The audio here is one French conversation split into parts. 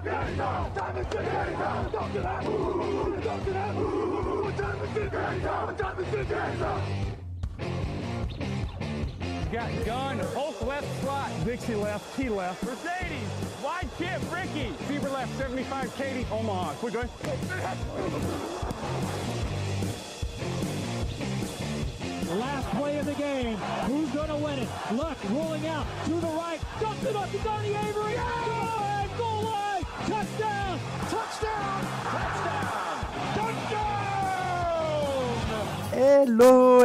Got gun, Hulk left slot, Dixie left, T left, Mercedes, wide chip, Ricky, Fever left, 75, Katie, Omaha. We're good. The last play of the game. Who's going to win it? Luck rolling out to the right. Dumps it up to Donnie Avery. Yeah! Goal line. Touchdown. Touchdown. Touchdown. Touchdown. Hello,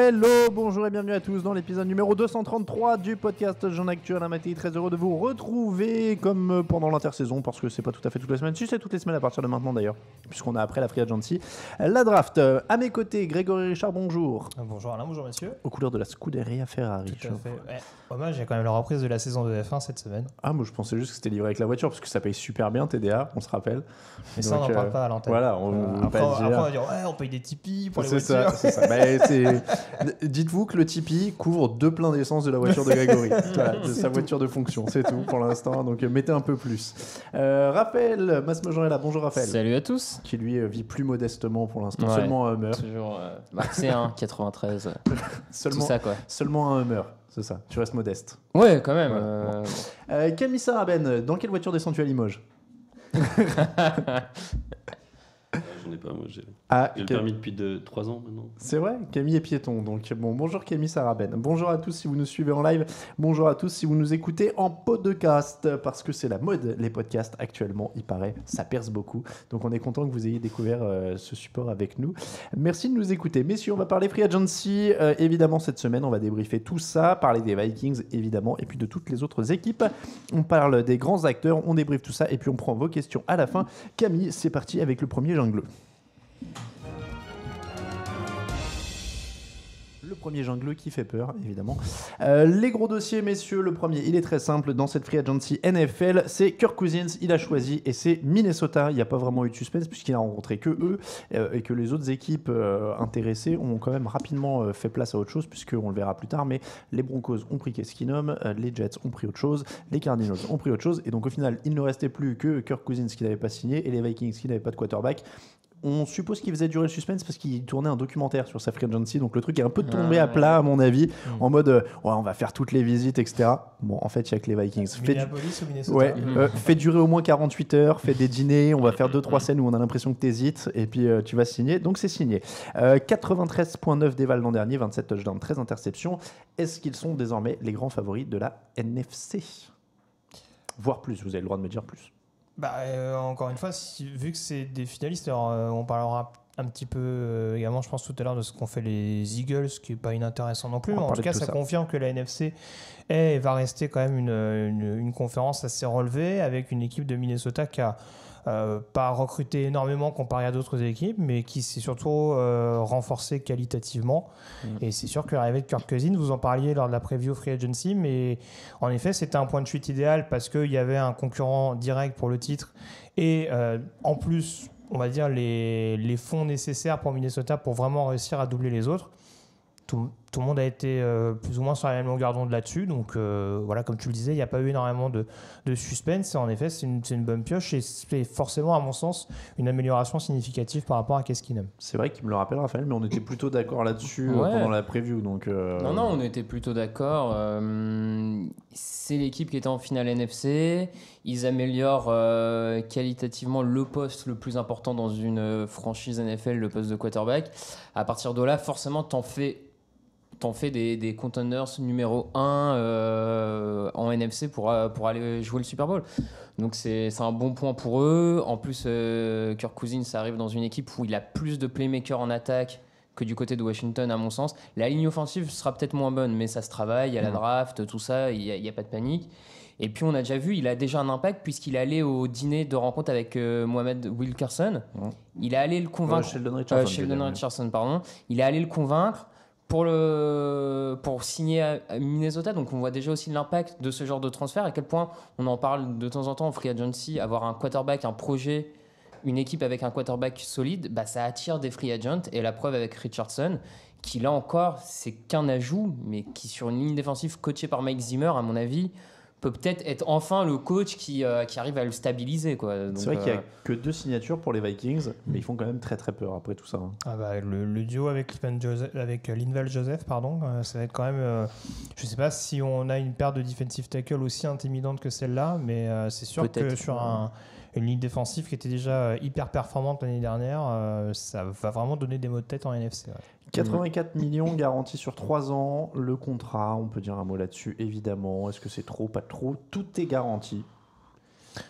bonjour et bienvenue à tous dans l'épisode numéro 233 du podcast Jean Actu Alain Mattei. Très heureux de vous retrouver comme pendant l'intersaison, parce que c'est pas tout à fait toutes les semaines, si c'est toutes les semaines à partir de maintenant d'ailleurs, puisqu'on a après la free agency, la draft. À mes côtés, Grégory Richard, bonjour. Bonjour Alain, bonjour messieurs. Aux couleurs de la Scuderia Ferrari. Tout à fait. Hommage, il y a quand même la reprise de la saison de F1 cette semaine. Ah, moi je pensais juste que c'était livré avec la voiture, parce que ça paye super bien TDA, on se rappelle. Mais ça, on n'en parle pas à l'antenne. Voilà, après, on va dire, ouais, on paye des Tipeee pour les voitures. C'est ça. Dites-vous que le Tipeee couvre 2 pleins d'essence de la voiture de Grégory, voilà, de sa voiture de fonction, c'est tout pour l'instant, donc mettez un peu plus. Raphaël Masmejean est là, bonjour Raphaël. Salut à tous. Qui lui vit plus modestement pour l'instant, ouais, seulement un Hummer. Toujours C1, 93, seulement, tout ça quoi. Seulement un Hummer, c'est ça, tu restes modeste. Ouais, quand même. Ouais, bon. Camille Saraben, dans quelle voiture descends-tu à Limoges? J'en ai pas, moi j'ai le Cam... permis depuis 3 ans maintenant. C'est vrai, Camille est piéton, donc bon, bonjour Camille Saraben. Bonjour à tous si vous nous suivez en live, bonjour à tous si vous nous écoutez en podcast, parce que c'est la mode, les podcasts actuellement, il paraît, ça perce beaucoup, donc on est content que vous ayez découvert ce support avec nous. Merci de nous écouter. Messieurs, on va parler Free Agency, évidemment cette semaine, on va débriefer tout ça, parler des Vikings évidemment, et puis de toutes les autres équipes. On parle des grands acteurs, on débriefe tout ça, et puis on prend vos questions à la fin. Camille, c'est parti avec le premier jungle. Le premier jungle qui fait peur, évidemment. Les gros dossiers, messieurs, le premier, il est très simple. Dans cette free agency NFL, c'est Kirk Cousins, il a choisi, et c'est Minnesota. Il n'y a pas vraiment eu de suspense, puisqu'il n'a rencontré que eux, et que les autres équipes intéressées ont quand même rapidement fait place à autre chose, puisqu'on le verra plus tard, mais les Broncos ont pris qu'est-ce qu'ils nomment, les Jets ont pris autre chose, les Cardinals ont pris autre chose, et donc au final, il ne restait plus que Kirk Cousins qui n'avait pas signé, et les Vikings qui n'avaient pas de quarterback. On suppose qu'il faisait durer le suspense parce qu'il tournait un documentaire sur sa free agency, donc le truc est un peu tombé à plat à mon avis, en mode ouais, on va faire toutes les visites, etc. Bon, en fait, il n'y a que les Vikings. Minneapolis ou Minnesota? Ouais, fait durer au moins 48 heures, fait des dîners, on va faire 2-3 scènes où on a l'impression que tu hésites, et puis tu vas signer, donc c'est signé. 93,9 déval l'an dernier, 27 touchdowns, 13 interceptions. Est-ce qu'ils sont désormais les grands favoris de la NFC? Voire plus, vous avez le droit de me dire plus. Encore une fois, vu que c'est des finalistes, alors, on parlera un petit peu également, je pense tout à l'heure, de ce qu'ont fait les Eagles, ce qui n'est pas inintéressant non plus. Mais en tout cas, ça confirme que la NFC va rester quand même une conférence assez relevée, avec une équipe de Minnesota qui a pas recruté énormément comparé à d'autres équipes, mais qui s'est surtout renforcé qualitativement. Et c'est sûr que l'arrivée de Kirk Cousins, vous en parliez lors de la preview Free Agency, mais en effet c'était un point de chute idéal parce qu'il y avait un concurrent direct pour le titre et en plus on va dire les fonds nécessaires pour Minnesota pour vraiment réussir à doubler les autres. Tout le monde a été plus ou moins sur la même longueur d'onde là-dessus. Donc voilà, comme tu le disais, il n'y a pas eu énormément de suspense. Et en effet, c'est une bonne pioche et c'est forcément, à mon sens, une amélioration significative par rapport à Keskinem. C'est vrai qu'il me le rappelle, Raphaël, mais on était plutôt d'accord là-dessus pendant la preview. Donc, Non, on était plutôt d'accord. C'est l'équipe qui était en finale NFC. Ils améliorent qualitativement le poste le plus important dans une franchise NFL, le poste de quarterback. À partir de là, forcément, t'en fais des contenders numéro 1 en NFC pour aller jouer le Super Bowl. Donc c'est un bon point pour eux. En plus, Kirk Cousins, ça arrive dans une équipe où il a plus de playmakers en attaque que du côté de Washington, à mon sens. La ligne offensive sera peut-être moins bonne, mais ça se travaille. Il y a la draft, tout ça, il n'y a pas de panique. Et puis on a déjà vu, il a déjà un impact puisqu'il est allé au dîner de rencontre avec Mohamed Wilkerson. Il est allé le convaincre. Sheldon Richardson, pardon. Il est allé le convaincre pour signer à Minnesota. Donc on voit déjà aussi l'impact de ce genre de transfert, à quel point on en parle de temps en temps en free agency, avoir un quarterback, un projet, une équipe avec un quarterback solide, ça attire des free agents. Et la preuve avec Richardson, qui là encore, c'est qu'un ajout, mais qui sur une ligne défensive coachée par Mike Zimmer, à mon avis, peut peut-être être enfin le coach qui arrive à le stabiliser, quoi. Donc, c'est vrai qu'il n'y a que 2 signatures pour les Vikings, mais ils font quand même très très peur après tout ça. Ah bah, le duo avec Linval Joseph, ça va être quand même. Je ne sais pas si on a une paire de defensive tackle aussi intimidante que celle-là, mais c'est sûr peut-être que sur une ligne défensive qui était déjà hyper performante l'année dernière, ça va vraiment donner des maux de tête en NFC. Ouais. 84 millions garantis sur 3 ans. Le contrat, on peut dire un mot là-dessus, évidemment. Est-ce que c'est trop, pas trop? Tout est garanti.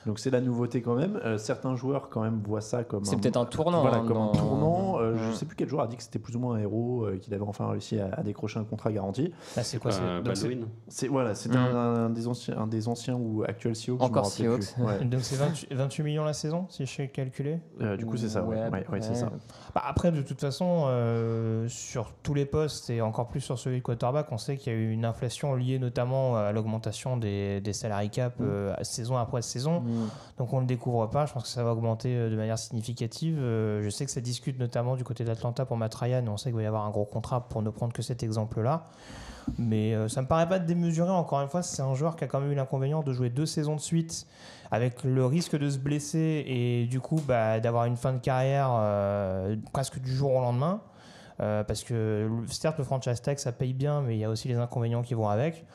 Donc c'est la nouveauté quand même. Certains joueurs quand même voient ça comme c'est peut-être un tournant. Voilà, comme un tournant. Je ne sais plus quel joueur a dit que c'était plus ou moins un héros, qu'il avait enfin réussi à décrocher un contrat garanti. Ah, c'est quoi Baldwin. C'était un des anciens ou actuels Seahawks. Encore Seahawks. Ouais. Donc c'est 28 millions la saison, si je sais calculer. Du coup c'est ça. Ouais, c'est ça. Bah, après de toute façon, sur tous les postes et encore plus sur celui de quarterback, on sait qu'il y a eu une inflation liée notamment à l'augmentation des salary cap saison après saison. Donc on ne le découvre pas, je pense que ça va augmenter de manière significative. Je sais que ça discute notamment du côté d'Atlanta pour Matt Ryan, et on sait qu'il va y avoir un gros contrat pour ne prendre que cet exemple-là. Mais ça me paraît pas démesuré, encore une fois, c'est un joueur qui a quand même eu l'inconvénient de jouer 2 saisons de suite avec le risque de se blesser et du coup d'avoir une fin de carrière presque du jour au lendemain. Parce que certes le franchise tag ça paye bien, mais il y a aussi les inconvénients qui vont avec.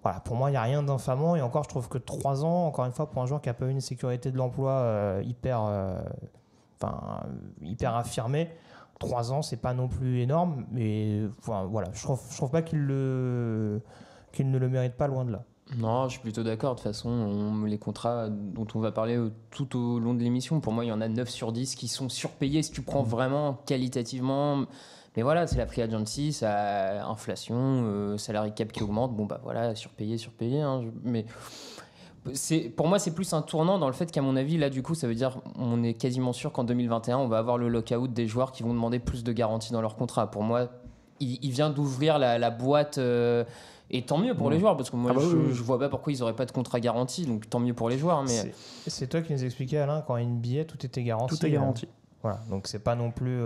Voilà, pour moi, il n'y a rien d'infamant. Et encore, je trouve que 3 ans, encore une fois, pour un joueur qui n'a pas eu une sécurité de l'emploi hyper affirmée, 3 ans, c'est pas non plus énorme. Mais voilà, je trouve pas qu'il ne le mérite pas, loin de là. Non, je suis plutôt d'accord. De toute façon, les contrats dont on va parler tout au long de l'émission, pour moi, il y en a 9 sur 10 qui sont surpayés si tu prends vraiment qualitativement. Mais voilà, c'est la free agency, ça inflation, salary cap qui augmente. Bon, bah voilà, surpayé. Hein, mais pour moi, c'est plus un tournant dans le fait qu'à mon avis, là, du coup, ça veut dire on est quasiment sûr qu'en 2021, on va avoir le lockout des joueurs qui vont demander plus de garanties dans leur contrat. Pour moi, il vient d'ouvrir la boîte. Et tant mieux pour les joueurs, parce que moi, je vois pas pourquoi ils n'auraient pas de contrat garanti. Donc tant mieux pour les joueurs. Mais c'est toi qui nous expliquais, Alain, qu'en NBA, tout était garanti. Tout est garanti. Voilà, donc c'est pas non plus.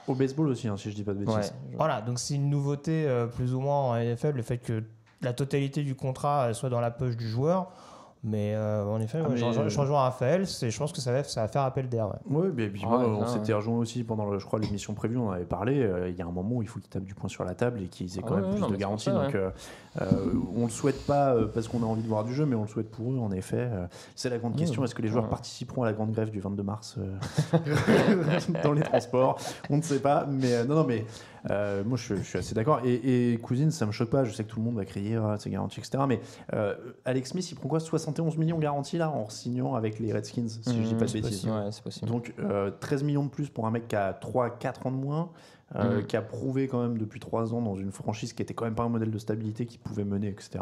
Au baseball aussi, si je dis pas de bêtises. Ouais. Voilà, donc c'est une nouveauté plus ou moins en NFL, le fait que la totalité du contrat soit dans la poche du joueur. Mais en effet, je rejoins Raphaël, je pense que ça va faire appel d'air. Oui, et puis on s'était rejoint aussi pendant, je crois, l'émission prévue, on en avait parlé. Il y a un moment où il faut qu'ils tapent du poing sur la table et qu'ils aient quand même plus de garanties. Donc on le souhaite pas parce qu'on a envie de voir du jeu, mais on le souhaite pour eux, en effet. C'est la grande question, est-ce que les joueurs participeront à la grande grève du 22 mars dans les transports? On ne sait pas, mais mais moi je suis assez d'accord. Et Cousins, ça me choque pas, je sais que tout le monde va crier c'est garanti, etc. Mais Alex Smith, il prend quoi, 71 millions garantis là en signant avec les Redskins, si je dis pas de bêtises. C'est possible. Donc 13 millions de plus pour un mec qui a 3-4 ans de moins, qui a prouvé quand même depuis 3 ans dans une franchise qui était quand même pas un modèle de stabilité qui pouvait mener, etc.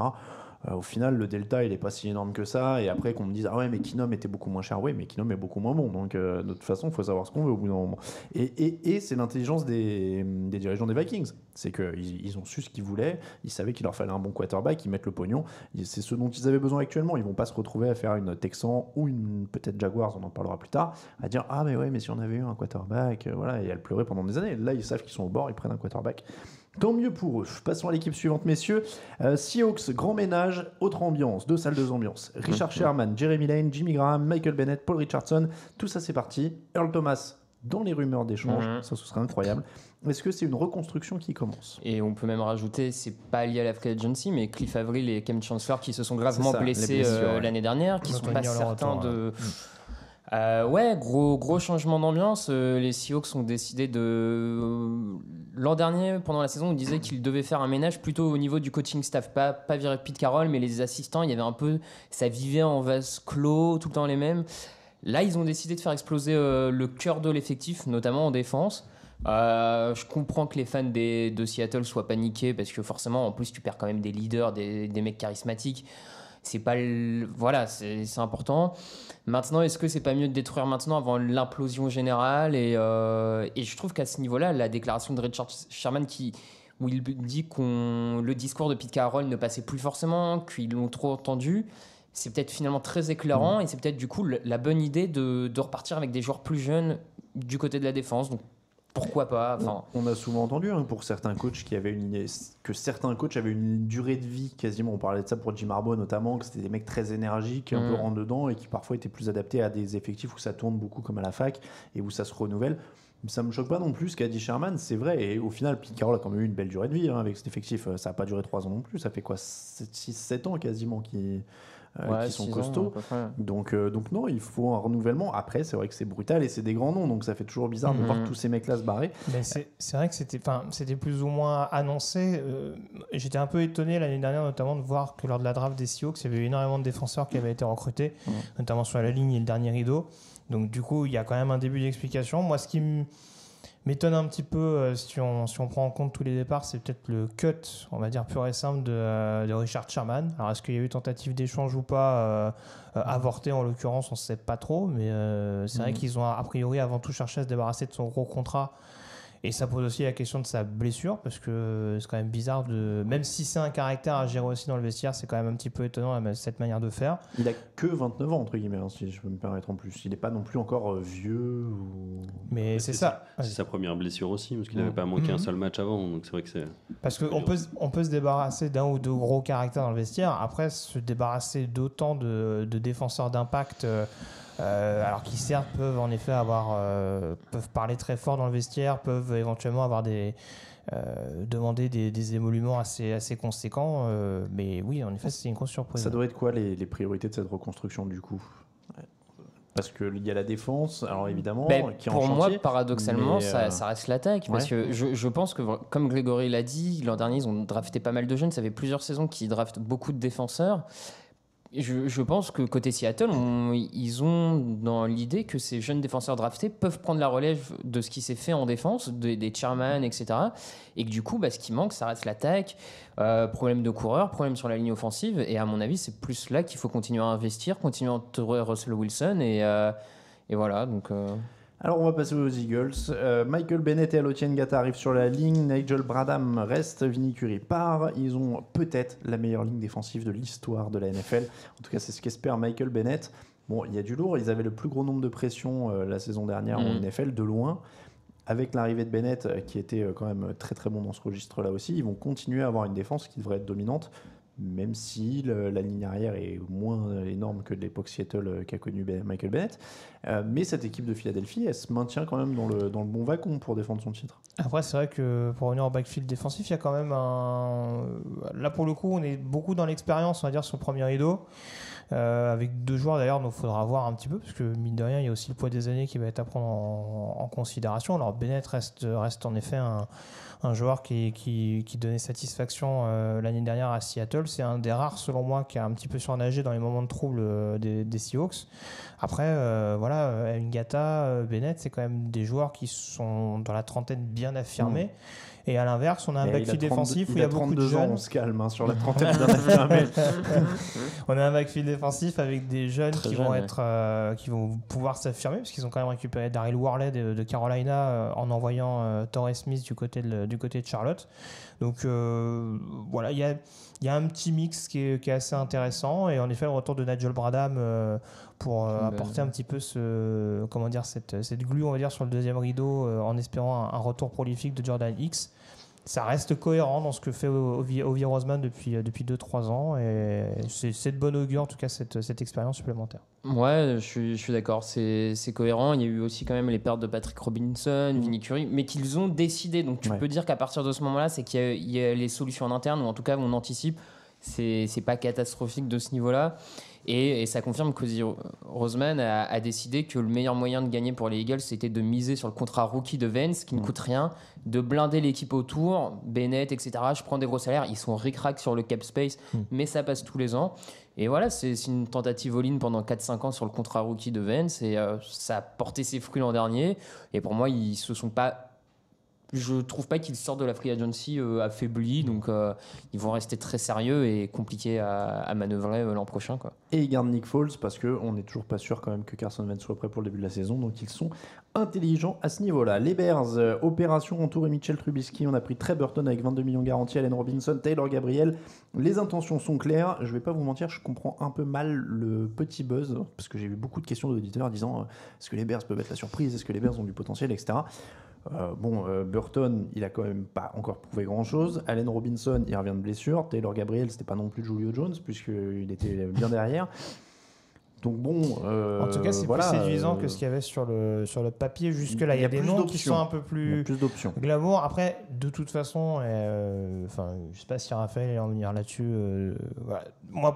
Au final, le delta, il est pas si énorme que ça. Et après, qu'on me dise ah ouais, mais Keenum était beaucoup moins cher. Oui, mais Keenum est beaucoup moins bon. Donc, de toute façon, il faut savoir ce qu'on veut au bout d'un moment. Et c'est l'intelligence des dirigeants des Vikings. C'est qu'ils ont su ce qu'ils voulaient. Ils savaient qu'il leur fallait un bon quarterback. Ils mettent le pognon. C'est ce dont ils avaient besoin actuellement. Ils vont pas se retrouver à faire une Texan ou une peut-être Jaguars, on en parlera plus tard, à dire ah mais ouais, mais si on avait eu un quarterback, voilà, et à le pleurer pendant des années. Là, ils savent qu'ils sont au bord, ils prennent un quarterback. Tant mieux pour eux. Passons à l'équipe suivante, messieurs. Seahawks, grand ménage, autre ambiance, 2 salles, 2 ambiances. Richard Sherman, Jeremy Lane, Jimmy Graham, Michael Bennett, Paul Richardson, tout ça c'est parti. Earl Thomas dans les rumeurs d'échange, ça ce serait incroyable. Est-ce que c'est une reconstruction qui commence? Et on peut même rajouter, c'est pas lié à la free agency, mais Cliff Avril et Cam Chancellor qui se sont gravement blessés l'année dernière, qui sont pas certains de... gros changement d'ambiance. Les Seahawks ont décidé l'an dernier, pendant la saison, on disait qu'ils devaient faire un ménage plutôt au niveau du coaching staff, pas virer Pete Carroll, mais les assistants, il y avait un peu, ça vivait en vase clos, tout le temps les mêmes. Là, ils ont décidé de faire exploser le cœur de l'effectif, notamment en défense. Je comprends que les fans de Seattle soient paniqués parce que forcément, en plus, tu perds quand même des leaders, des mecs charismatiques. C'est pas c'est important. Maintenant, est-ce que c'est pas mieux de détruire maintenant avant l'implosion générale et je trouve qu'à ce niveau-là, la déclaration de Richard Sherman où il dit le discours de Pete Carroll ne passait plus forcément, qu'ils l'ont trop entendu, c'est peut-être finalement très éclairant et c'est peut-être du coup la bonne idée de repartir avec des joueurs plus jeunes du côté de la défense. Donc pourquoi pas. Enfin, on a souvent entendu pour certains coachs que certains coachs avaient une durée de vie quasiment. On parlait de ça pour Jim Harbaugh notamment, que c'était des mecs très énergiques, un peu rentre dedans et qui parfois étaient plus adaptés à des effectifs où ça tourne beaucoup comme à la fac et où ça se renouvelle. Ça me choque pas non plus ce qu'a dit Sherman, c'est vrai. Et au final, Pete Carroll a quand même eu une belle durée de vie avec cet effectif. Ça n'a pas duré 3 ans non plus. Ça fait quoi, 6-7 ans quasiment qui sont costauds. Donc non, il faut un renouvellement. Après, c'est vrai que c'est brutal et c'est des grands noms, donc ça fait toujours bizarre de voir tous ces mecs-là se barrer. Mais c'est vrai que c'était plus ou moins annoncé. J'étais un peu étonné l'année dernière, notamment de voir que lors de la draft des Seahawks, il y avait énormément de défenseurs qui avaient été recrutés, notamment sur la ligne et le dernier rideau. Donc du coup, il y a quand même un début d'explication. Moi, ce qui m'étonne un petit peu, si on prend en compte tous les départs, c'est peut-être le cut, on va dire pur et simple, de Richard Sherman. Alors, est-ce qu'il y a eu tentative d'échange ou pas avorté en l'occurrence, on ne sait pas trop, mais c'est vrai qu'ils ont a priori avant tout cherché à se débarrasser de son gros contrat. Et ça pose aussi la question de sa blessure, parce que c'est quand même bizarre même si c'est un caractère à gérer aussi dans le vestiaire, c'est quand même un petit peu étonnant cette manière de faire. Il a que 29 ans entre guillemets, si je peux me permettre en plus. Il n'est pas non plus encore vieux. Mais c'est ça. C'est sa première blessure aussi, parce qu'il n'avait pas manqué un seul match avant, donc c'est vrai que c'est. Parce qu'on peut se débarrasser d'un ou deux gros caractères dans le vestiaire. Après, se débarrasser d'autant de défenseurs d'impact. Alors qui certes peuvent en effet peuvent parler très fort dans le vestiaire, peuvent éventuellement avoir demander des émoluments assez conséquents, mais oui, en effet, c'est une grosse surprise. Ça doit être quoi les priorités de cette reconstruction du coup? Parce qu'il y a la défense, alors évidemment, qui est en chantier. Pour moi, paradoxalement, ça reste l'attaque. Parce que je pense que, comme Grégory l'a dit, l'an dernier, ils ont drafté pas mal de jeunes. Ça fait plusieurs saisons qu'ils draftent beaucoup de défenseurs. Je pense que côté Seattle, ils ont dans l'idée que ces jeunes défenseurs draftés peuvent prendre la relève de ce qui s'est fait en défense, des chairman, etc. Et que du coup, ce qui manque, ça reste l'attaque, problème de coureurs, problème sur la ligne offensive. Et à mon avis, c'est plus là qu'il faut continuer à investir, continuer à entourer Russell Wilson. Et voilà, donc... Alors on va passer aux Eagles. Michael Bennett et Alotienne Gata arrivent sur la ligne. Nigel Bradham reste. Vinny Curry part. Ils ont peut-être la meilleure ligne défensive de l'histoire de la NFL. En tout cas, c'est ce qu'espère Michael Bennett. Bon, il y a du lourd. Ils avaient le plus gros nombre de pressions la saison dernière en NFL, de loin. Avec l'arrivée de Bennett, qui était quand même très très bon dans ce registre-là aussi, ils vont continuer à avoir une défense qui devrait être dominante, même si la ligne arrière est moins énorme que de l'époque Seattle qu'a connu Michael Bennett. Mais cette équipe de Philadelphie, elle se maintient quand même dans le bon wagon pour défendre son titre. Après, c'est vrai que pour revenir au backfield défensif, il y a quand même Là, pour le coup, on est beaucoup dans l'expérience, on va dire, sur le premier rideau. Avec deux joueurs d'ailleurs, donc il faudra voir un petit peu, parce que mine de rien, il y a aussi le poids des années qui va être à prendre en considération. Alors Bennett reste en effet un joueur qui donnait satisfaction l'année dernière à Seattle. C'est un des rares, selon moi, qui a un petit peu surnagé dans les moments de trouble des Seahawks. Après, Ngata, Bennett, c'est quand même des joueurs qui sont dans la trentaine bien affirmés. Et à l'inverse, on a un backfield défensif où il y a beaucoup de jeunes. On se calme sur la trentaine bien affirmés. On a un backfield défensif avec des jeunes qui vont pouvoir s'affirmer, parce qu'ils ont quand même récupéré Daryl Worley de Carolina en envoyant Torrey Smith du côté de Charlotte. Donc voilà, il y a un petit mix qui est assez intéressant, et en effet le retour de Nigel Bradham pour apporter un petit peu cette glue, on va dire, sur le deuxième rideau, en espérant un retour prolifique de Jordan Hicks. Ça reste cohérent dans ce que fait Ovi Roseman depuis 2-3 ans, et c'est de bonne augure en tout cas cette expérience supplémentaire. Ouais, je suis d'accord, c'est cohérent. Il y a eu aussi quand même les pertes de Patrick Robinson, Vinny Curry, mais qu'ils ont décidé. Donc tu peux dire qu'à partir de ce moment-là, c'est qu'il y a les solutions en interne, ou en tout cas on anticipe. C'est pas catastrophique de ce niveau-là. Et ça confirme qu'Ozzy Roseman a décidé que le meilleur moyen de gagner pour les Eagles, c'était de miser sur le contrat rookie de Vance, qui ne coûte rien, de blinder l'équipe autour, Bennett, etc. Je prends des gros salaires, ils sont ric-rac sur le cap space, mais ça passe tous les ans. Et voilà, c'est une tentative all-in pendant 4-5 ans sur le contrat rookie de Vance, et ça a porté ses fruits l'an dernier. Et pour moi, ils se sont pas... Je trouve pas qu'ils sortent de la free agency affaiblis, donc ils vont rester très sérieux et compliqués à manœuvrer l'an prochain, quoi. Et ils gardent Nick Foles, parce qu'on n'est toujours pas sûr quand même que Carson Wentz soit prêt pour le début de la saison, donc ils sont intelligents à ce niveau-là. Les Bears, opération entourée Mitchell Trubisky, on a pris Trey Burton avec 22 millions garantis, Allen Robinson, Taylor Gabriel. Les intentions sont claires, je vais pas vous mentir, je comprends un peu mal le petit buzz, parce que j'ai eu beaucoup de questions d'auditeurs disant est-ce que les Bears peuvent être la surprise, est-ce que les Bears ont du potentiel, etc. Burton, il a quand même pas encore prouvé grand-chose. Allen Robinson, il revient de blessure. Taylor Gabriel, c'était pas non plus Julio Jones, puisqu'il était bien derrière. Donc en tout cas, c'est plus séduisant que ce qu'il y avait sur le papier jusque-là. Il y a des noms qui sont un peu plus glamour. Après, de toute façon, je sais pas si Raphaël va en venir là-dessus.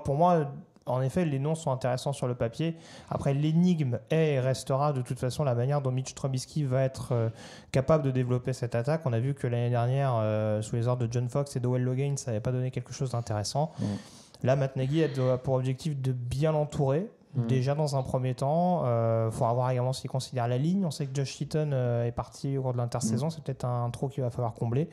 Pour moi, en effet, les noms sont intéressants sur le papier. Après, l'énigme est et restera de toute façon la manière dont Mitch Trubisky va être capable de développer cette attaque. On a vu que l'année dernière, sous les ordres de John Fox et d'Owell Logan, ça n'avait pas donné quelque chose d'intéressant. Là, Matt Nagy a pour objectif de bien l'entourer. Déjà dans un premier temps, faut voir également s'il considère la ligne. On sait que Josh Heaton est parti au cours de l'intersaison, c'est peut-être un trou qu'il va falloir combler.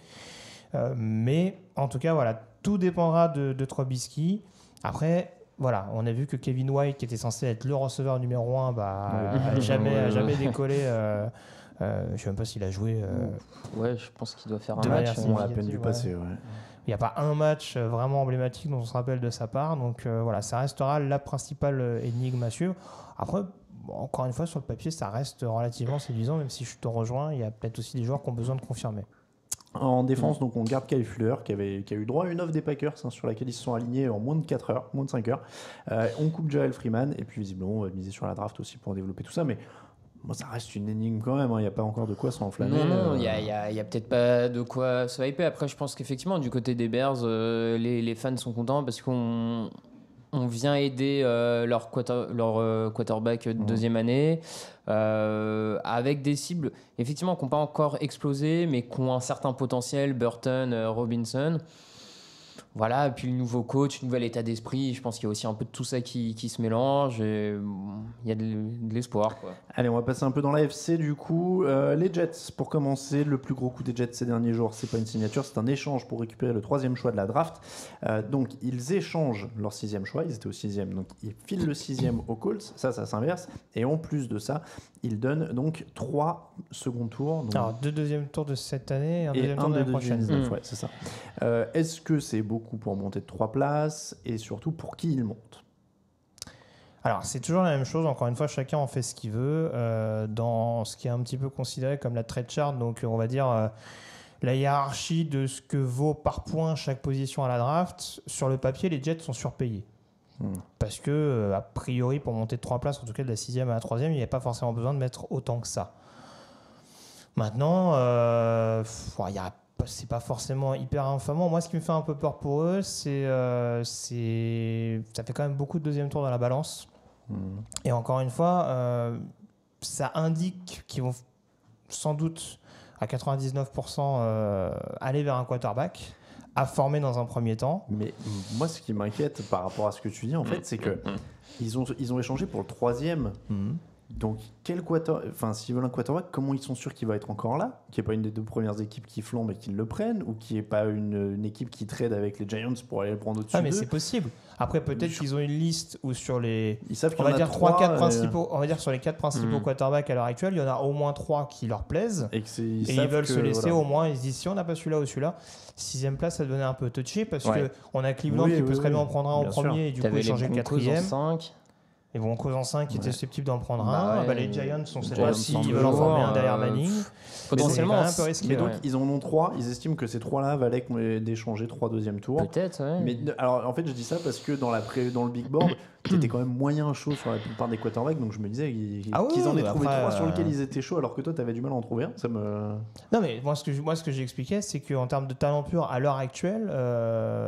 Mais en tout cas, voilà, tout dépendra de Trubisky. Après, voilà, on a vu que Kevin White, qui était censé être le receveur numéro 1, a jamais décollé. Je ne sais même pas s'il a joué. Ouais, je pense qu'il doit faire un match. On l'a à peine dû passer. Ouais. Il n'y a pas un match vraiment emblématique dont on se rappelle de sa part. Donc voilà, ça restera la principale énigme à suivre. Après, encore une fois, sur le papier, ça reste relativement séduisant, même si je te rejoins. Il y a peut-être aussi des joueurs qui ont besoin de confirmer. En défense, donc on garde Kyle Fuller qui a eu droit à une offre des Packers sur laquelle ils se sont alignés en moins de 4 heures, moins de 5 heures. On coupe Jarrell Freeman et puis visiblement on va miser sur la draft aussi pour développer tout ça. Mais ça reste une énigme quand même, il n'y a pas encore de quoi s'enflammer. Non, il n'y a peut-être pas de quoi se hyper. Après, je pense qu'effectivement, du côté des Bears, les fans sont contents parce qu'on vient aider leur quarterback de deuxième année avec des cibles, effectivement, qui n'ont pas encore explosé, mais qui ont un certain potentiel, Burton, Robinson. Voilà, et puis le nouveau coach, le nouvel état d'esprit, je pense qu'il y a aussi un peu de tout ça qui se mélange et il y a de l'espoir, quoi. Allez, on va passer un peu dans l'AFC du coup. Les Jets, pour commencer, le plus gros coup des Jets ces derniers jours, c'est pas une signature, c'est un échange pour récupérer le 3e choix de la draft. Donc ils échangent leur 6e choix, ils étaient au 6e, donc ils filent le 6e aux Colts, ça s'inverse, et en plus de ça, ils donnent donc 3 second tours. Donc... Alors 2 deuxième tours de cette année et un deuxième tour de l'année prochaine. Ouais, c'est ça. Est-ce que c'est beaucoup pour monter de 3 places et surtout pour qui il monte? Alors c'est toujours la même chose, encore une fois chacun en fait ce qu'il veut dans ce qui est un petit peu considéré comme la trade chart, donc on va dire la hiérarchie de ce que vaut par point chaque position à la draft. Sur le papier, les Jets sont surpayés parce que a priori pour monter de 3 places, en tout cas de la 6e à la 3e, il n'y avait pas forcément besoin de mettre autant que ça. Maintenant c'est pas forcément hyper infamant. Moi, ce qui me fait un peu peur pour eux, c'est ça fait quand même beaucoup de deuxième tour dans la balance. Et encore une fois, ça indique qu'ils vont sans doute à 99% aller vers un quarterback à former dans un premier temps. Mais moi, ce qui m'inquiète par rapport à ce que tu dis, en fait, c'est que ils ont échangé pour le 3e. Donc, s'ils veulent un quarterback, comment ils sont sûrs qu'il va être encore là? Qu'il n'y ait pas une des 2 premières équipes qui flambent et qui le prennent? Ou qu'il n'y ait pas une équipe qui trade avec les Giants pour aller le prendre au-dessus d'eux? Mais c'est possible. Après, peut-être qu'ils ont une liste où sur les... Ils savent qu'il on y en va dire a 3 principaux, on va dire sur les 4 principaux quarterbacks à l'heure actuelle, il y en a au moins 3 qui leur plaisent. Et ils veulent se laisser au moins. Ils se disent, si on n'a pas celui-là ou celui-là, 6e place, ça devenait un peu touché parce qu'on a Cleveland qui peut très bien en prendre un en premier et du coup échanger le 4e. Les Broncos en 5 qui étaient susceptibles d'en prendre un. Les Giants sont cette fois-ci, ils veulent en former un derrière Manning. Potentiellement, un peu risqué. Mais donc, ils en ont 3. Ils estiment que ces 3-là valaient d'échanger 3 deuxième tours. Peut-être, ouais. Mais alors, en fait, je dis ça parce que dans le big board, c'était quand même moyen chaud sur la plupart des quarterbacks. Donc, je me disais qu'ils en aient trouvé 3 sur lesquels ils étaient chauds, alors que toi, tu avais du mal à en trouver un. Non, mais moi, ce que j'expliquais, c'est qu'en termes de talent pur, à l'heure actuelle,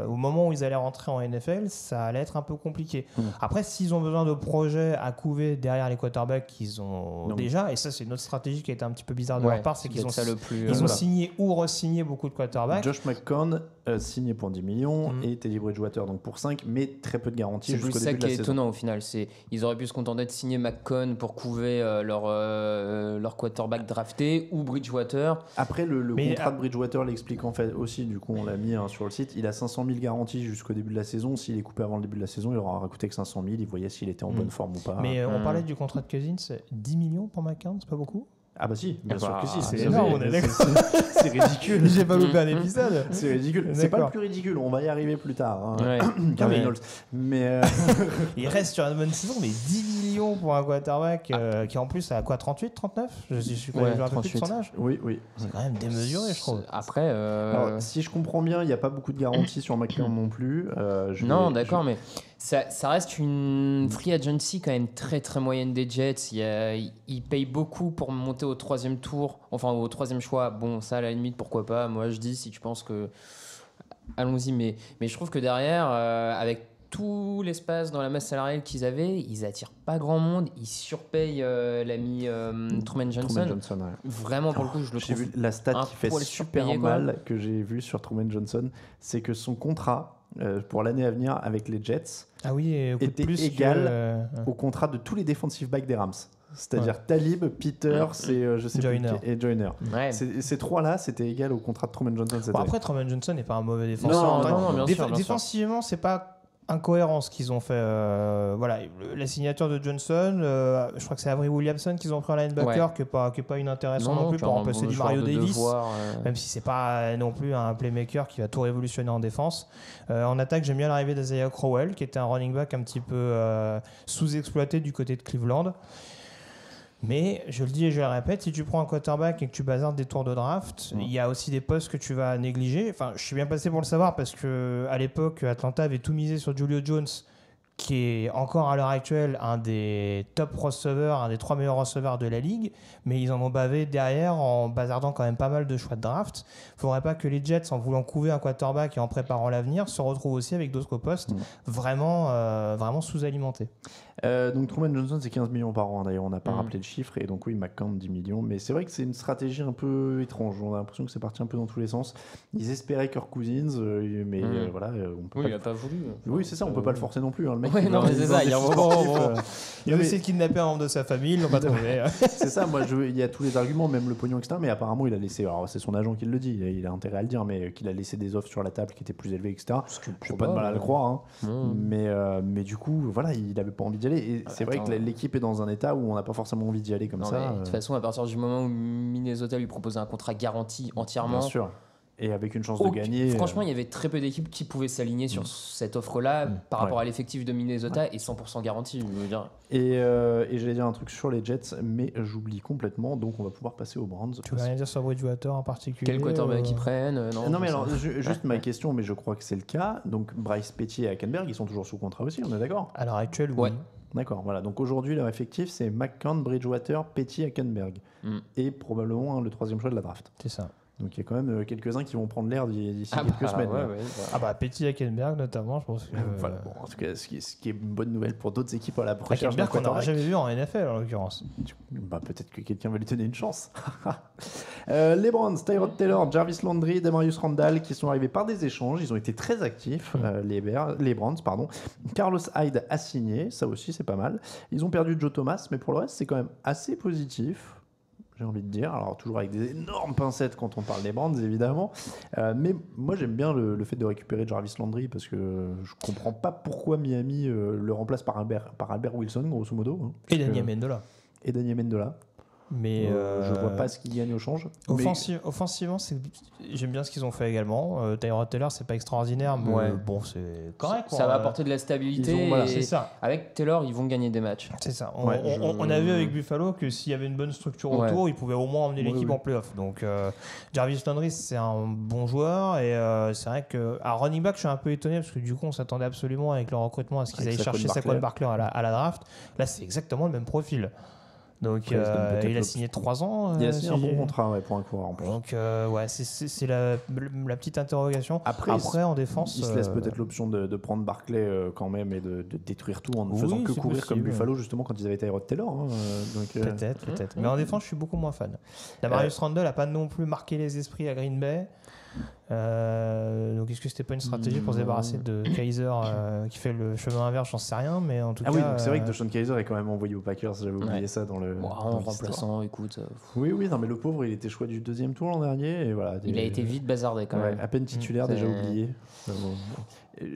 au moment où ils allaient rentrer en NFL, ça allait être un peu compliqué. Après, s'ils ont besoin de projets à couver derrière les quarterbacks qu'ils ont déjà, et ça, c'est une autre stratégie qui a été un petit peu bizarre de leur part, c'est qu'ils ont signé ou re-signé beaucoup de quarterbacks. Josh McCown signé pour 10 millions et Teddy Bridgewater donc pour 5, mais très peu de garanties jusqu'au début de la saison. C'est plus ça qui est étonnant au final. Ils auraient pu se contenter de signer McCown pour couver leur quarterback drafté ou Bridgewater. Après, le contrat de Bridgewater l'explique en fait aussi, du coup on l'a mis sur le site, il a 500 000 garanties jusqu'au début de la saison. S'il est coupé avant le début de la saison, il aura coûté que 500 000, il voyait s'il était en bonne forme ou pas. Mais on parlait du contrat de Cousins, 10 millions pour McCown, c'est pas beaucoup? Ah bah si, bien sûr que si. C'est énorme, on est d'accord. C'est ridicule. J'ai pas loupé un épisode. C'est ridicule. C'est pas le plus ridicule, on va y arriver plus tard. Hein. Cardinals. Mais il reste sur une bonne saison, mais 10 millions pour un quarterback qui en plus a quoi, 38, 39 je suis pas un peu plus de son âge. Oui. C'est quand même démesuré, je trouve. Après, alors, si je comprends bien, il n'y a pas beaucoup de garanties sur McCown non plus. Mais ça reste une free agency quand même très très moyenne des Jets. Ils payent beaucoup pour monter au 3e tour, enfin au 3e choix. Bon, ça à la limite, pourquoi pas. Moi je dis, si tu penses que. Allons-y, mais je trouve que derrière, avec tout l'espace dans la masse salariale qu'ils avaient, ils attirent pas grand monde. Ils surpayent l'ami Truman Johnson. Vraiment, pour le coup, je le trouve. J'ai vu la stat qui fait super mal que j'ai vu sur Truman Johnson, c'est que son contrat pour l'année à venir avec les Jets était égal au contrat de tous les defensive backs des Rams. C'est-à-dire Talib, Peters et je sais Joyner. plus, et Joyner. Ouais. Ces trois-là, c'était égal au contrat de Truman Johnson cette année. Après, Truman Johnson n'est pas un mauvais défenseur. Non, bien sûr. Défensivement, c'est pas incohérent ce qu'ils ont fait. Voilà, la signature de Johnson, je crois que c'est Avery Williamson qu'ils ont pris en linebacker, qui est pas inintéressant non plus pour remplacer du Mario Davis, même si c'est pas non plus un playmaker qui va tout révolutionner en défense. En attaque, j'aime bien l'arrivée d'Isaiah Crowell, qui était un running back un petit peu sous-exploité du côté de Cleveland. Mais je le dis et je le répète, si tu prends un quarterback et que tu bazardes des tours de draft, il y a aussi des postes que tu vas négliger. Enfin, je suis bien passé pour le savoir parce que à l'époque, Atlanta avait tout misé sur Julio Jones, qui est encore à l'heure actuelle un des top receveurs, un des 3 meilleurs receveurs de la ligue, mais ils en ont bavé derrière en bazardant quand même pas mal de choix de draft. Il ne faudrait pas que les Jets, en voulant couver un quarterback et en préparant l'avenir, se retrouvent aussi avec d'autres postes vraiment sous-alimentés. Donc Truman Johnson, c'est 15 millions par an. D'ailleurs, on n'a pas rappelé le chiffre. Et donc oui, McCown, 10 millions. Mais c'est vrai que c'est une stratégie un peu étrange. On a l'impression que c'est parti un peu dans tous les sens. Ils espéraient Kirk Cousins, mais voilà, on peut il n'a pas voulu. Oui, c'est ça, on peut pas le forcer non plus. Hein. Le mec, non, mais c'est ça. Il a essayé de kidnapper un membre de sa famille, ils l'ont pas trouvé. C'est ça, il y a tous les arguments, même le pognon, etc. Mais apparemment, il a laissé, alors c'est son agent qui le dit, il a intérêt à le dire, mais qu'il a laissé des offres sur la table qui étaient plus élevées, etc. Je n'ai pas de mal à le croire. Hein. Mais du coup, voilà, il n'avait pas envie d'y aller. Et c'est vrai que l'équipe est dans un état où on n'a pas forcément envie d'y aller comme ça. De toute façon, à partir du moment où Minnesota lui proposait un contrat garanti entièrement. Bien sûr. Et avec une chance de gagner. Franchement, il y avait très peu d'équipes qui pouvaient s'aligner sur cette offre-là par rapport à l'effectif de Minnesota et 100% garanti, je veux dire. Et j'allais dire un truc sur les Jets, mais j'oublie complètement, donc on va pouvoir passer aux Browns. Tu veux rien dire sur Bridgewater en particulier? Quel quarterback ils prennent? Non, mais alors, juste ma question, mais je crois que c'est le cas. Donc Bryce Petty et Hackenberg, ils sont toujours sous contrat aussi, on est d'accord? À l'heure actuelle, oui. D'accord, voilà. Donc aujourd'hui, leur effectif, c'est McCown, Bridgewater, Petty, Hackenberg. Et probablement le 3e choix de la draft. C'est ça. Donc il y a quand même quelques-uns qui vont prendre l'air d'ici quelques semaines. Petty Hackenberg notamment, je pense que... Voilà, bon, en tout cas, ce qui est une bonne nouvelle pour d'autres équipes à la prochaine. Hackenberg qu'on n'aura jamais vu en NFL en l'occurrence. Peut-être que quelqu'un va lui donner une chance. Les Browns, Tyrod Taylor, Jarvis Landry, Damarius Randall qui sont arrivés par des échanges. Ils ont été très actifs, les Browns, pardon. Carlos Hyde a signé, ça aussi c'est pas mal. Ils ont perdu Joe Thomas, mais pour le reste c'est quand même assez positif. J'ai envie de dire, alors toujours avec des énormes pincettes quand on parle des Browns évidemment, mais moi j'aime bien le fait de récupérer Jarvis Landry parce que je comprends pas pourquoi Miami le remplace par Albert Wilson grosso modo. Hein, et Daniel Mendola. Mais je vois pas ce qu'ils gagnent au change. Offensivement, j'aime bien ce qu'ils ont fait également. Tyrod Taylor, c'est pas extraordinaire, mais bon, c'est correct. Ça va apporter de la stabilité. C'est ça. Avec Taylor, ils vont gagner des matchs. C'est ça. On a vu avec Buffalo que s'il y avait une bonne structure autour, ils pouvaient au moins emmener l'équipe en playoff. Donc Jarvis Landry, c'est un bon joueur et c'est vrai que à running back, je suis un peu étonné parce que du coup, on s'attendait absolument avec leur recrutement à ce qu'ils aillent chercher Saquon Barkley à la draft. Là, c'est exactement le même profil. Donc il a signé 3 ans. Il a signé un bon contrat pour un coureur en plus. Donc c'est la petite interrogation. Après en défense, il se laisse peut-être l'option de prendre Barkley quand même et de détruire tout en ne faisant que courir possible, comme Buffalo justement quand ils avaient Tyrod Taylor. Hein, peut-être. Mais en défense, je suis beaucoup moins fan. Damarius Randall n'a pas non plus marqué les esprits à Green Bay. Donc est-ce que c'était pas une stratégie pour se débarrasser de Kaiser qui fait le chemin inverse, j'en sais rien, mais en tout cas. Ah oui, donc c'est vrai que DeShone Kaiser est quand même envoyé aux Packers, j'avais oublié ça dans le. En remplaçant, écoute. Oui, non, mais le pauvre, il était choix du 2e tour l'an dernier et voilà. Il a été vite bazardé quand même. À peine titulaire, déjà oublié.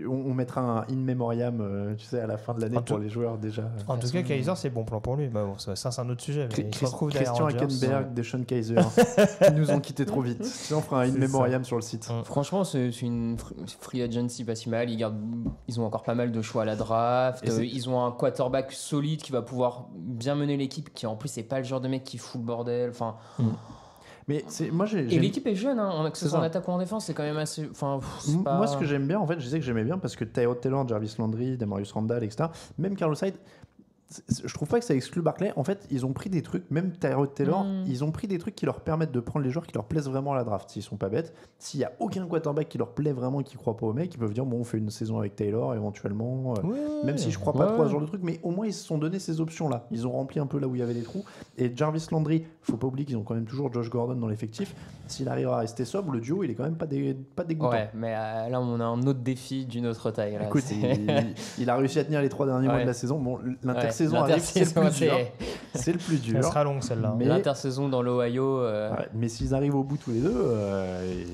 On mettra un in memoriam, tu sais, à la fin de l'année pour les joueurs déjà. En tout cas, Kaiser, c'est bon plan pour lui. Bah, bon, ça, c'est un autre sujet. Mais Christian Hackenberg, DeShone Kaiser, ils nous ont quittés trop vite. Sinon, on fera un in memoriam sur le site. Franchement, c'est une free agency pas si mal. Ils ont encore pas mal de choix à la draft. Ils ont un quarterback solide qui va pouvoir bien mener l'équipe, qui en plus, c'est pas le genre de mec qui fout le bordel. Enfin. Mais et l'équipe est jeune, hein. Que ce soit en attaque ou en défense, c'est quand même assez. Moi, ce que j'aime bien, en fait, je sais que j'aimais bien parce que Tyrod Taylor, Jarvis Landry, Damarius Randall, etc., même Carlos Hyde, je trouve pas que ça exclut Barkley. En fait, ils ont pris des trucs, même Tyrod Taylor, ils ont pris des trucs qui leur permettent de prendre les joueurs qui leur plaisent vraiment à la draft. S'ils sont pas bêtes, s'il y a aucun quarterback qui leur plaît vraiment et qui croit pas au mec, ils peuvent dire bon, on fait une saison avec Taylor éventuellement, même si je crois pas trop à ce genre de truc, mais au moins ils se sont donné ces options-là. Ils ont rempli un peu là où il y avait des trous. Et Jarvis Landry, faut pas oublier qu'ils ont quand même toujours Josh Gordon dans l'effectif. S'il arrive à rester sobre, le duo il est quand même pas dégoûtant. Ouais, mais là on a un autre défi d'une autre taille. Là, écoute, il a réussi à tenir les 3 derniers mois de la saison. Bon, l'intersaison arrive, c'est le plus dur. C'est le plus dur. Elle sera longue celle-là. Mais l'intersaison dans l'Ohio. Mais s'ils arrivent au bout tous les deux.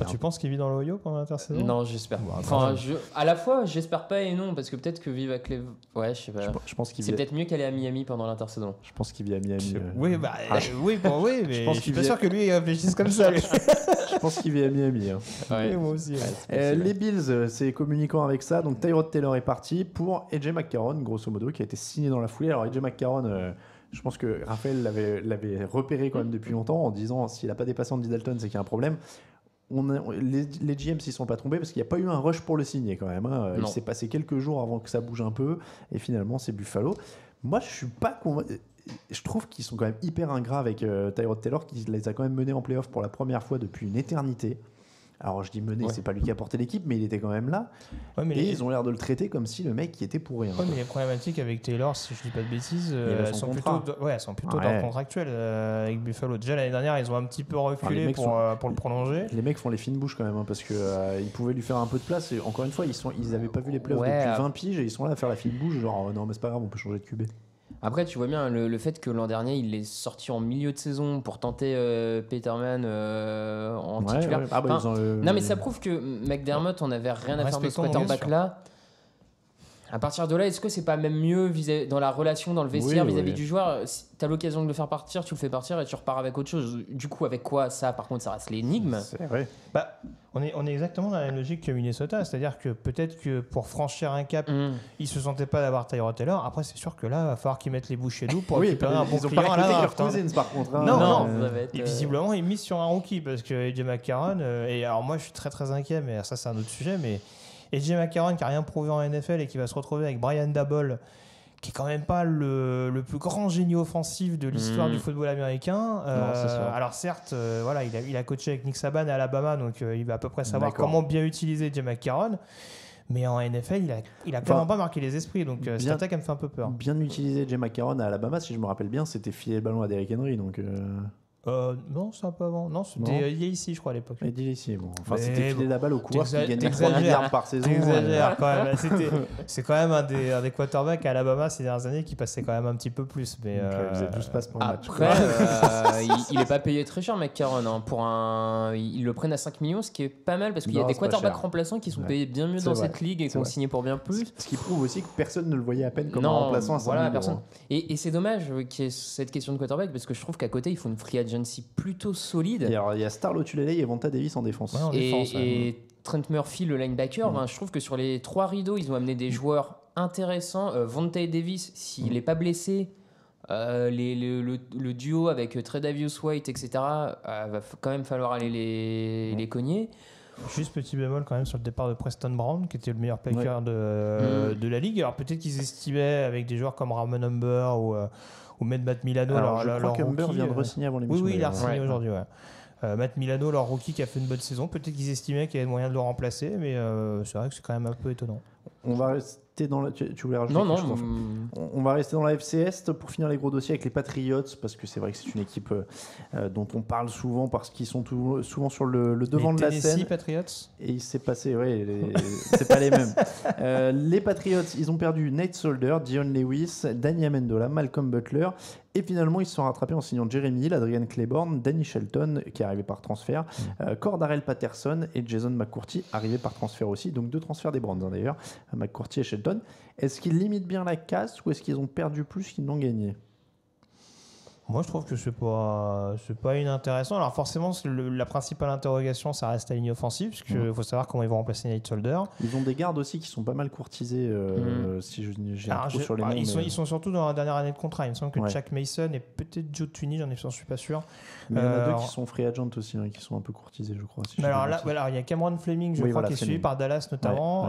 Tu penses qu'il vit dans l'Ohio pendant l'intersaison ? Non, j'espère pas. Enfin, à la fois, j'espère pas et non, parce que peut-être que vivre à Cleveland. Ouais, je sais pas. Je pense qu'il c'est peut-être mieux qu'aller à Miami pendant l'intersaison. Je pense qu'il vit à Miami. Oui, mais je suis pas sûr que lui réfléchisse comme ça. Je pense qu'il vit à Miami. Oui, moi aussi. Les Bills, c'est communiquant avec ça. Donc Tyrod Taylor est parti pour AJ McCarron, grosso modo, qui a été signé dans la foulée. Alors AJ McCarron, je pense que Raphaël l'avait repéré quand même depuis longtemps en disant s'il n'a pas dépassé Andy Dalton, c'est qu'il y a un problème. Les GM s'y sont pas trompés parce qu'il n'y a pas eu un rush pour le signer quand même. Il s'est passé quelques jours avant que ça bouge un peu et finalement c'est Buffalo. Moi je suis pas convaincu. Je trouve qu'ils sont quand même hyper ingrats avec Tyrod Taylor qui les a quand même menés en playoff pour la première fois depuis une éternité. Alors je dis mener, c'est pas lui qui a porté l'équipe, mais il était quand même là. Ils ont l'air de le traiter comme si le mec qui était pour rien. Mais les problématiques avec Taylor, si je dis pas de bêtises, elles sont plutôt d'ordre contractuel avec Buffalo. Déjà l'année dernière, ils ont un petit peu reculé pour le prolonger. Les mecs font les fines bouches quand même, parce que ils pouvaient lui faire un peu de place. Et encore une fois, ils avaient pas vu les playoffs depuis 20 piges et ils sont là à faire la fine bouche, genre non mais c'est pas grave, on peut changer de QB. Après, tu vois bien le fait que l'an dernier, il est sorti en milieu de saison pour tenter Peterman en titulaire. Non, mais ça prouve que McDermott, on n'avait rien à faire de ce quarterback-là. À partir de là, est-ce que c'est pas même mieux dans la relation, dans le vestiaire vis-à-vis du joueur ? Si tu as l'occasion de le faire partir, tu le fais partir et tu repars avec autre chose. Du coup, avec quoi ça, par contre, ça reste l'énigme. C'est vrai. On est exactement dans la même logique que Minnesota, c'est-à-dire que peut-être que pour franchir un cap, ils se sentaient pas d'avoir Tyrod Taylor. Après, c'est sûr que là, il va falloir qu'ils mettent les bouchées doubles pour récupérer un bon client à la draft. Cousins, par contre. Non. Et visiblement, ils misent sur un rookie parce que AJ McCarron. Et alors moi, je suis très très inquiet, mais ça c'est un autre sujet. Mais AJ McCarron qui a rien prouvé en NFL et qui va se retrouver avec Brian Daboll, qui est quand même pas le plus grand génie offensif de l'histoire du football américain. Alors certes, il a coaché avec Nick Saban à Alabama, donc il va à peu près savoir comment bien utiliser Jay McCarron. Mais en NFL, il a clairement pas marqué les esprits, donc cette attaque elle me fait un peu peur. Bien utiliser Jay McCarron à Alabama, si je me rappelle bien, c'était filer le ballon à Derrick Henry, donc. Non, c'est un peu avant. Non, c'était ici, je crois, à l'époque. Ici, bon. Enfin, c'était filer la balle au coureur qui gagnait 3 milliards par saison. T'exagères quand même. C'est quand même un des quarterbacks à Alabama ces dernières années qui passait quand même un petit peu plus. Mais vous êtes 12 passes pour le match. Après, il n'est pas payé très cher, McCarron. Ils le prennent à 5 millions, ce qui est pas mal parce qu'il y a des quarterbacks remplaçants qui sont payés bien mieux dans cette ligue et qui ont signé pour bien plus. Ce qui prouve aussi que personne ne le voyait à peine comme un remplaçant à 5 millions. Personne. Et c'est dommage qu'il y ait cette question de quarterback parce que je trouve qu'à côté, il faut une free agency plutôt solide. Et alors, il y a Star Lotulelei et Vonta Davis en défense. Et Trent Murphy, le linebacker, je trouve que sur les 3 rideaux, ils ont amené des joueurs intéressants. Vonta Davis, s'il n'est pas blessé, le duo avec Tredavious White, etc., va quand même falloir aller les cogner. Juste petit bémol quand même sur le départ de Preston Brown, qui était le meilleur plaqueur de la ligue. Alors peut-être qu'ils estimaient avec des joueurs comme Ramon Humber ou même Matt Milano. Je crois qu'Humber vient de re-signer avant l'émission. Oui, il a re-signé aujourd'hui. Matt Milano, leur rookie, qui a fait une bonne saison. Peut-être qu'ils estimaient qu'il y avait moyen de le remplacer, mais c'est vrai que c'est quand même un peu étonnant. On va rester dans la... Tu voulais rajouter Non, quelque chose? On va rester dans la FC Est pour finir les gros dossiers avec les Patriots, parce que c'est vrai que c'est une équipe dont on parle souvent parce qu'ils sont souvent sur le devant de la scène. Les Patriots. Et il s'est passé, c'est pas les mêmes. Les Patriots, ils ont perdu Nate Solder, Dion Lewis, Danny Amendola, Malcolm Butler. Et finalement, ils se sont rattrapés en signant Jeremy Hill, Adrian Claiborne, Danny Shelton, qui est arrivé par transfert, Cordarrelle Patterson et Jason McCourty, arrivé par transfert aussi. Donc 2 transferts des Browns d'ailleurs, McCourty et Shelton. Est-ce qu'ils limitent bien la casse ou est-ce qu'ils ont perdu plus qu'ils n'ont gagné? Moi, je trouve que c'est pas inintéressant. Alors forcément, la principale interrogation, ça reste la ligne offensive, parce qu'il faut savoir comment ils vont remplacer Nate Solder. Ils ont des gardes aussi qui sont pas mal courtisés, si j'ai un trou sur les noms. Ils sont surtout dans la dernière année de contrat. Il me semble que Jack Mason et peut-être Joe Thuney, j'en suis pas sûr. Mais il y en a 2 qui sont free agent aussi, qui sont un peu courtisés, je crois. Il y a Cameron Fleming, je crois, qui est suivi par Dallas notamment,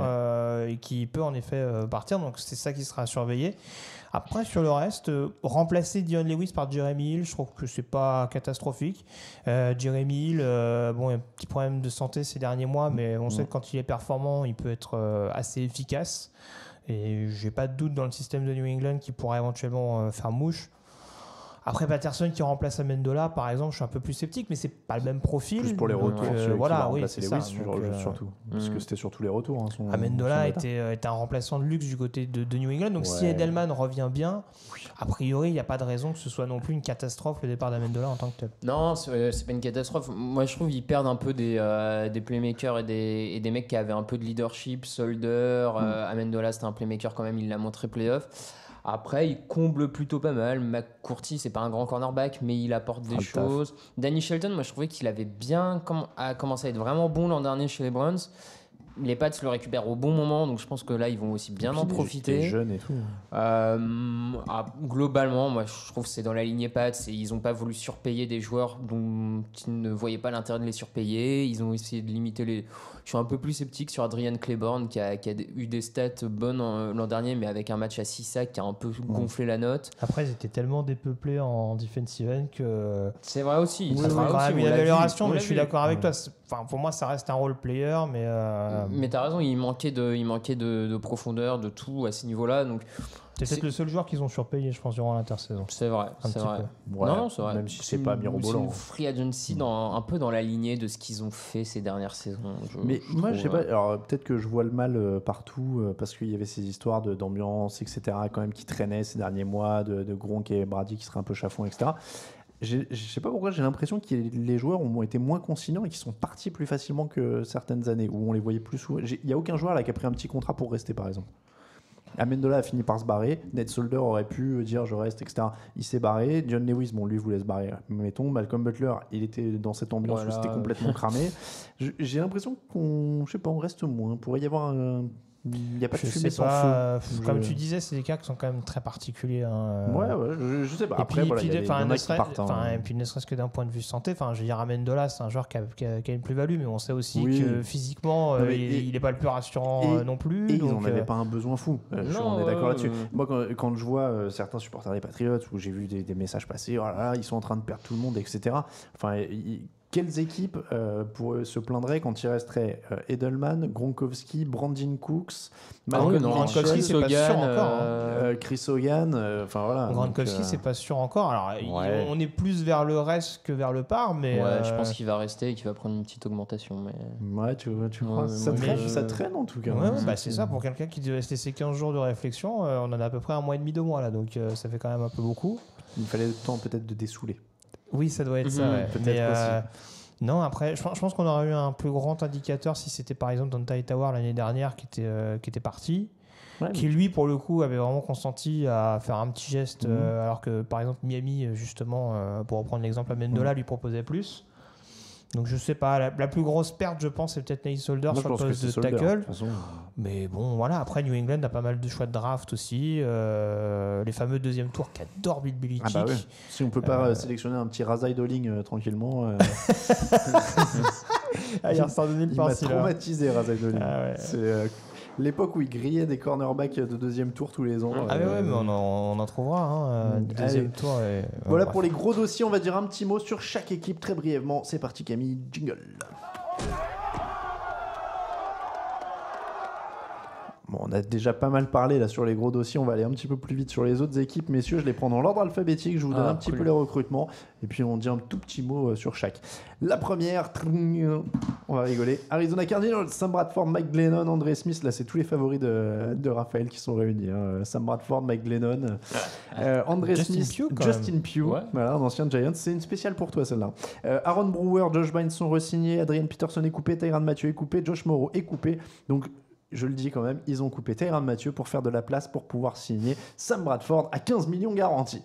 et qui peut en effet partir. Donc c'est ça qui sera surveillé. Après, sur le reste, remplacer Dion Lewis par Jeremy Hill, je trouve que c'est pas catastrophique. Jeremy Hill, il y a un petit problème de santé ces derniers mois, mais on sait que quand il est performant, il peut être assez efficace. Et j'ai pas de doute dans le système de New England qui pourrait éventuellement faire mouche. Après, Patterson qui remplace Amendola, par exemple, je suis un peu plus sceptique, mais c'est pas le même profil. Plus pour les retours, c'est Lewis, surtout. Parce que c'était surtout les retours. Amendola était un remplaçant de luxe du côté de New England. Donc si Edelman revient bien, a priori, il n'y a pas de raison que ce soit non plus une catastrophe le départ d'Amendola en tant que tel. Non, c'est pas une catastrophe. Moi, je trouve qu'ils perdent un peu des playmakers et des mecs qui avaient un peu de leadership. Solder, Amendola, c'était un playmaker quand même, il l'a montré playoff. Après, il comble plutôt pas mal. McCourty, c'est pas un grand cornerback, mais il apporte des choses. Danny Shelton, moi je trouvais qu'il avait bien commencé à être vraiment bon l'an dernier chez les Browns. Les Pats le récupèrent au bon moment, donc je pense que là ils vont aussi bien en profiter. Les jeunes et tout. Globalement, moi je trouve que c'est dans la lignée Pats. Ils n'ont pas voulu surpayer des joueurs dont ils ne voyaient pas l'intérêt de les surpayer. Ils ont essayé de limiter les. Je suis un peu plus sceptique sur Adrian Claiborne qui a eu des stats bonnes l'an dernier, mais avec un match à 6 sacs qui a un peu gonflé la note. Après, ils étaient tellement dépeuplés en defensive end que. C'est vrai aussi. Ça fera quand même une amélioration, mais je suis d'accord avec toi. Pour moi, ça reste un role player, mais. Mais t'as raison, il manquait de profondeur, de tout à ce niveau-là. Donc c'est peut-être le seul joueur qu'ils ont surpayé, je pense, durant l'intersaison. C'est vrai, c'est vrai. Ouais, non, c'est vrai. Même si c'est pas mirobolant. C'est une free agency un peu dans la lignée de ce qu'ils ont fait ces dernières saisons. Mais moi, je sais pas. Alors peut-être que je vois le mal partout parce qu'il y avait ces histoires d'ambiance, etc. quand même qui traînaient ces derniers mois, de Gronk et Brady qui seraient un peu chafouins, etc. Je sais pas pourquoi j'ai l'impression que les joueurs ont été moins conciliants et qu'ils sont partis plus facilement que certaines années où on les voyait plus souvent. Il n'y a aucun joueur là qui a pris un petit contrat pour rester, par exemple. Amendola a fini par se barrer. Nate Solder aurait pu dire je reste, etc. Il s'est barré. John Lewis, lui voulait se barrer. Mettons, Malcolm Butler, il était dans cette ambiance où c'était complètement cramé. J'ai l'impression qu'on reste moins. Pourrait y avoir il n'y a pas de fumée sans feu. Comme tu disais, c'est des cas qui sont quand même très particuliers. Je sais pas. Après, il y en a qui partent. Et puis, ne serait-ce que d'un point de vue santé, je veux dire, Amendola, c'est un joueur qui a une plus-value, mais on sait aussi que physiquement, il n'est pas le plus rassurant non plus. Et ils n'en avaient pas un besoin fou. On est d'accord là-dessus. Moi, quand je vois certains supporters des Patriots, où j'ai vu des messages passer, oh là là, ils sont en train de perdre tout le monde, etc. Quelles équipes se pleinsdraient quand il resterait Edelman, Gronkowski, Brandon Cooks, Gronkowski, c'est pas sûr encore. Chris Hogan, voilà. Gronkowski, c'est pas sûr encore. Alors, on est plus vers le reste que vers le par, mais. Je pense qu'il va rester et qu'il va prendre une petite augmentation. Mais... Ouais, tu crois ça traîne en tout cas. C'est ça, pour quelqu'un qui devait rester ses 15 jours de réflexion, on en a à peu près 1 mois et demi, 2 mois là, donc ça fait quand même un peu beaucoup. Il fallait le temps peut-être de dessouler. Oui, ça doit être ça. Ouais. Peut-être aussi. Non, après, je pense qu'on aurait eu un plus grand indicateur si c'était par exemple Donta Hightower l'année dernière qui était parti, qui lui, pour le coup, avait vraiment consenti à faire un petit geste, alors que par exemple Miami, justement, pour reprendre l'exemple, Amendola lui proposait plus. Donc je sais pas, la plus grosse perte, je pense, c'est peut-être Nate Solder sur le poste de tackle. Mais bon, voilà, après New England a pas mal de choix de draft aussi. Les fameux deuxième tour qu'adore Bill Belichick. Ah bah oui. Si on peut pas sélectionner un petit Razai Dolling tranquillement. Il ressort de nulle part. Il m'a traumatisé, Razai Dolling. C'est l'époque où il grillait des cornerbacks de deuxième tour tous les ans. Mais on en trouvera. Deuxième tour. Voilà pour les gros dossiers. On va dire un petit mot sur chaque équipe très brièvement. C'est parti, Camille. Jingle. Bon, a déjà pas mal parlé là sur les gros dossiers. On va aller un petit peu plus vite sur les autres équipes. Messieurs, je les prends dans l'ordre alphabétique. Je vous donne un petit peu les recrutements. Et puis on dit un tout petit mot sur chaque. La première, on va rigoler. Arizona Cardinals, Sam Bradford, Mike Glennon, André Smith. Là, c'est tous les favoris de Raphaël qui sont réunis. Sam Bradford, Mike Glennon, André Smith, Justin Pugh. Ouais. Voilà, un ancien Giants. C'est une spéciale pour toi celle-là. Aaron Brewer, Josh Bynes sont re-signés. Adrian Peterson est coupé. Tyrann Mathieu est coupé. Josh Morrow est coupé. Donc, je le dis quand même, ils ont coupé Tyrann Mathieu pour faire de la place pour pouvoir signer Sam Bradford à 15 millions garantis.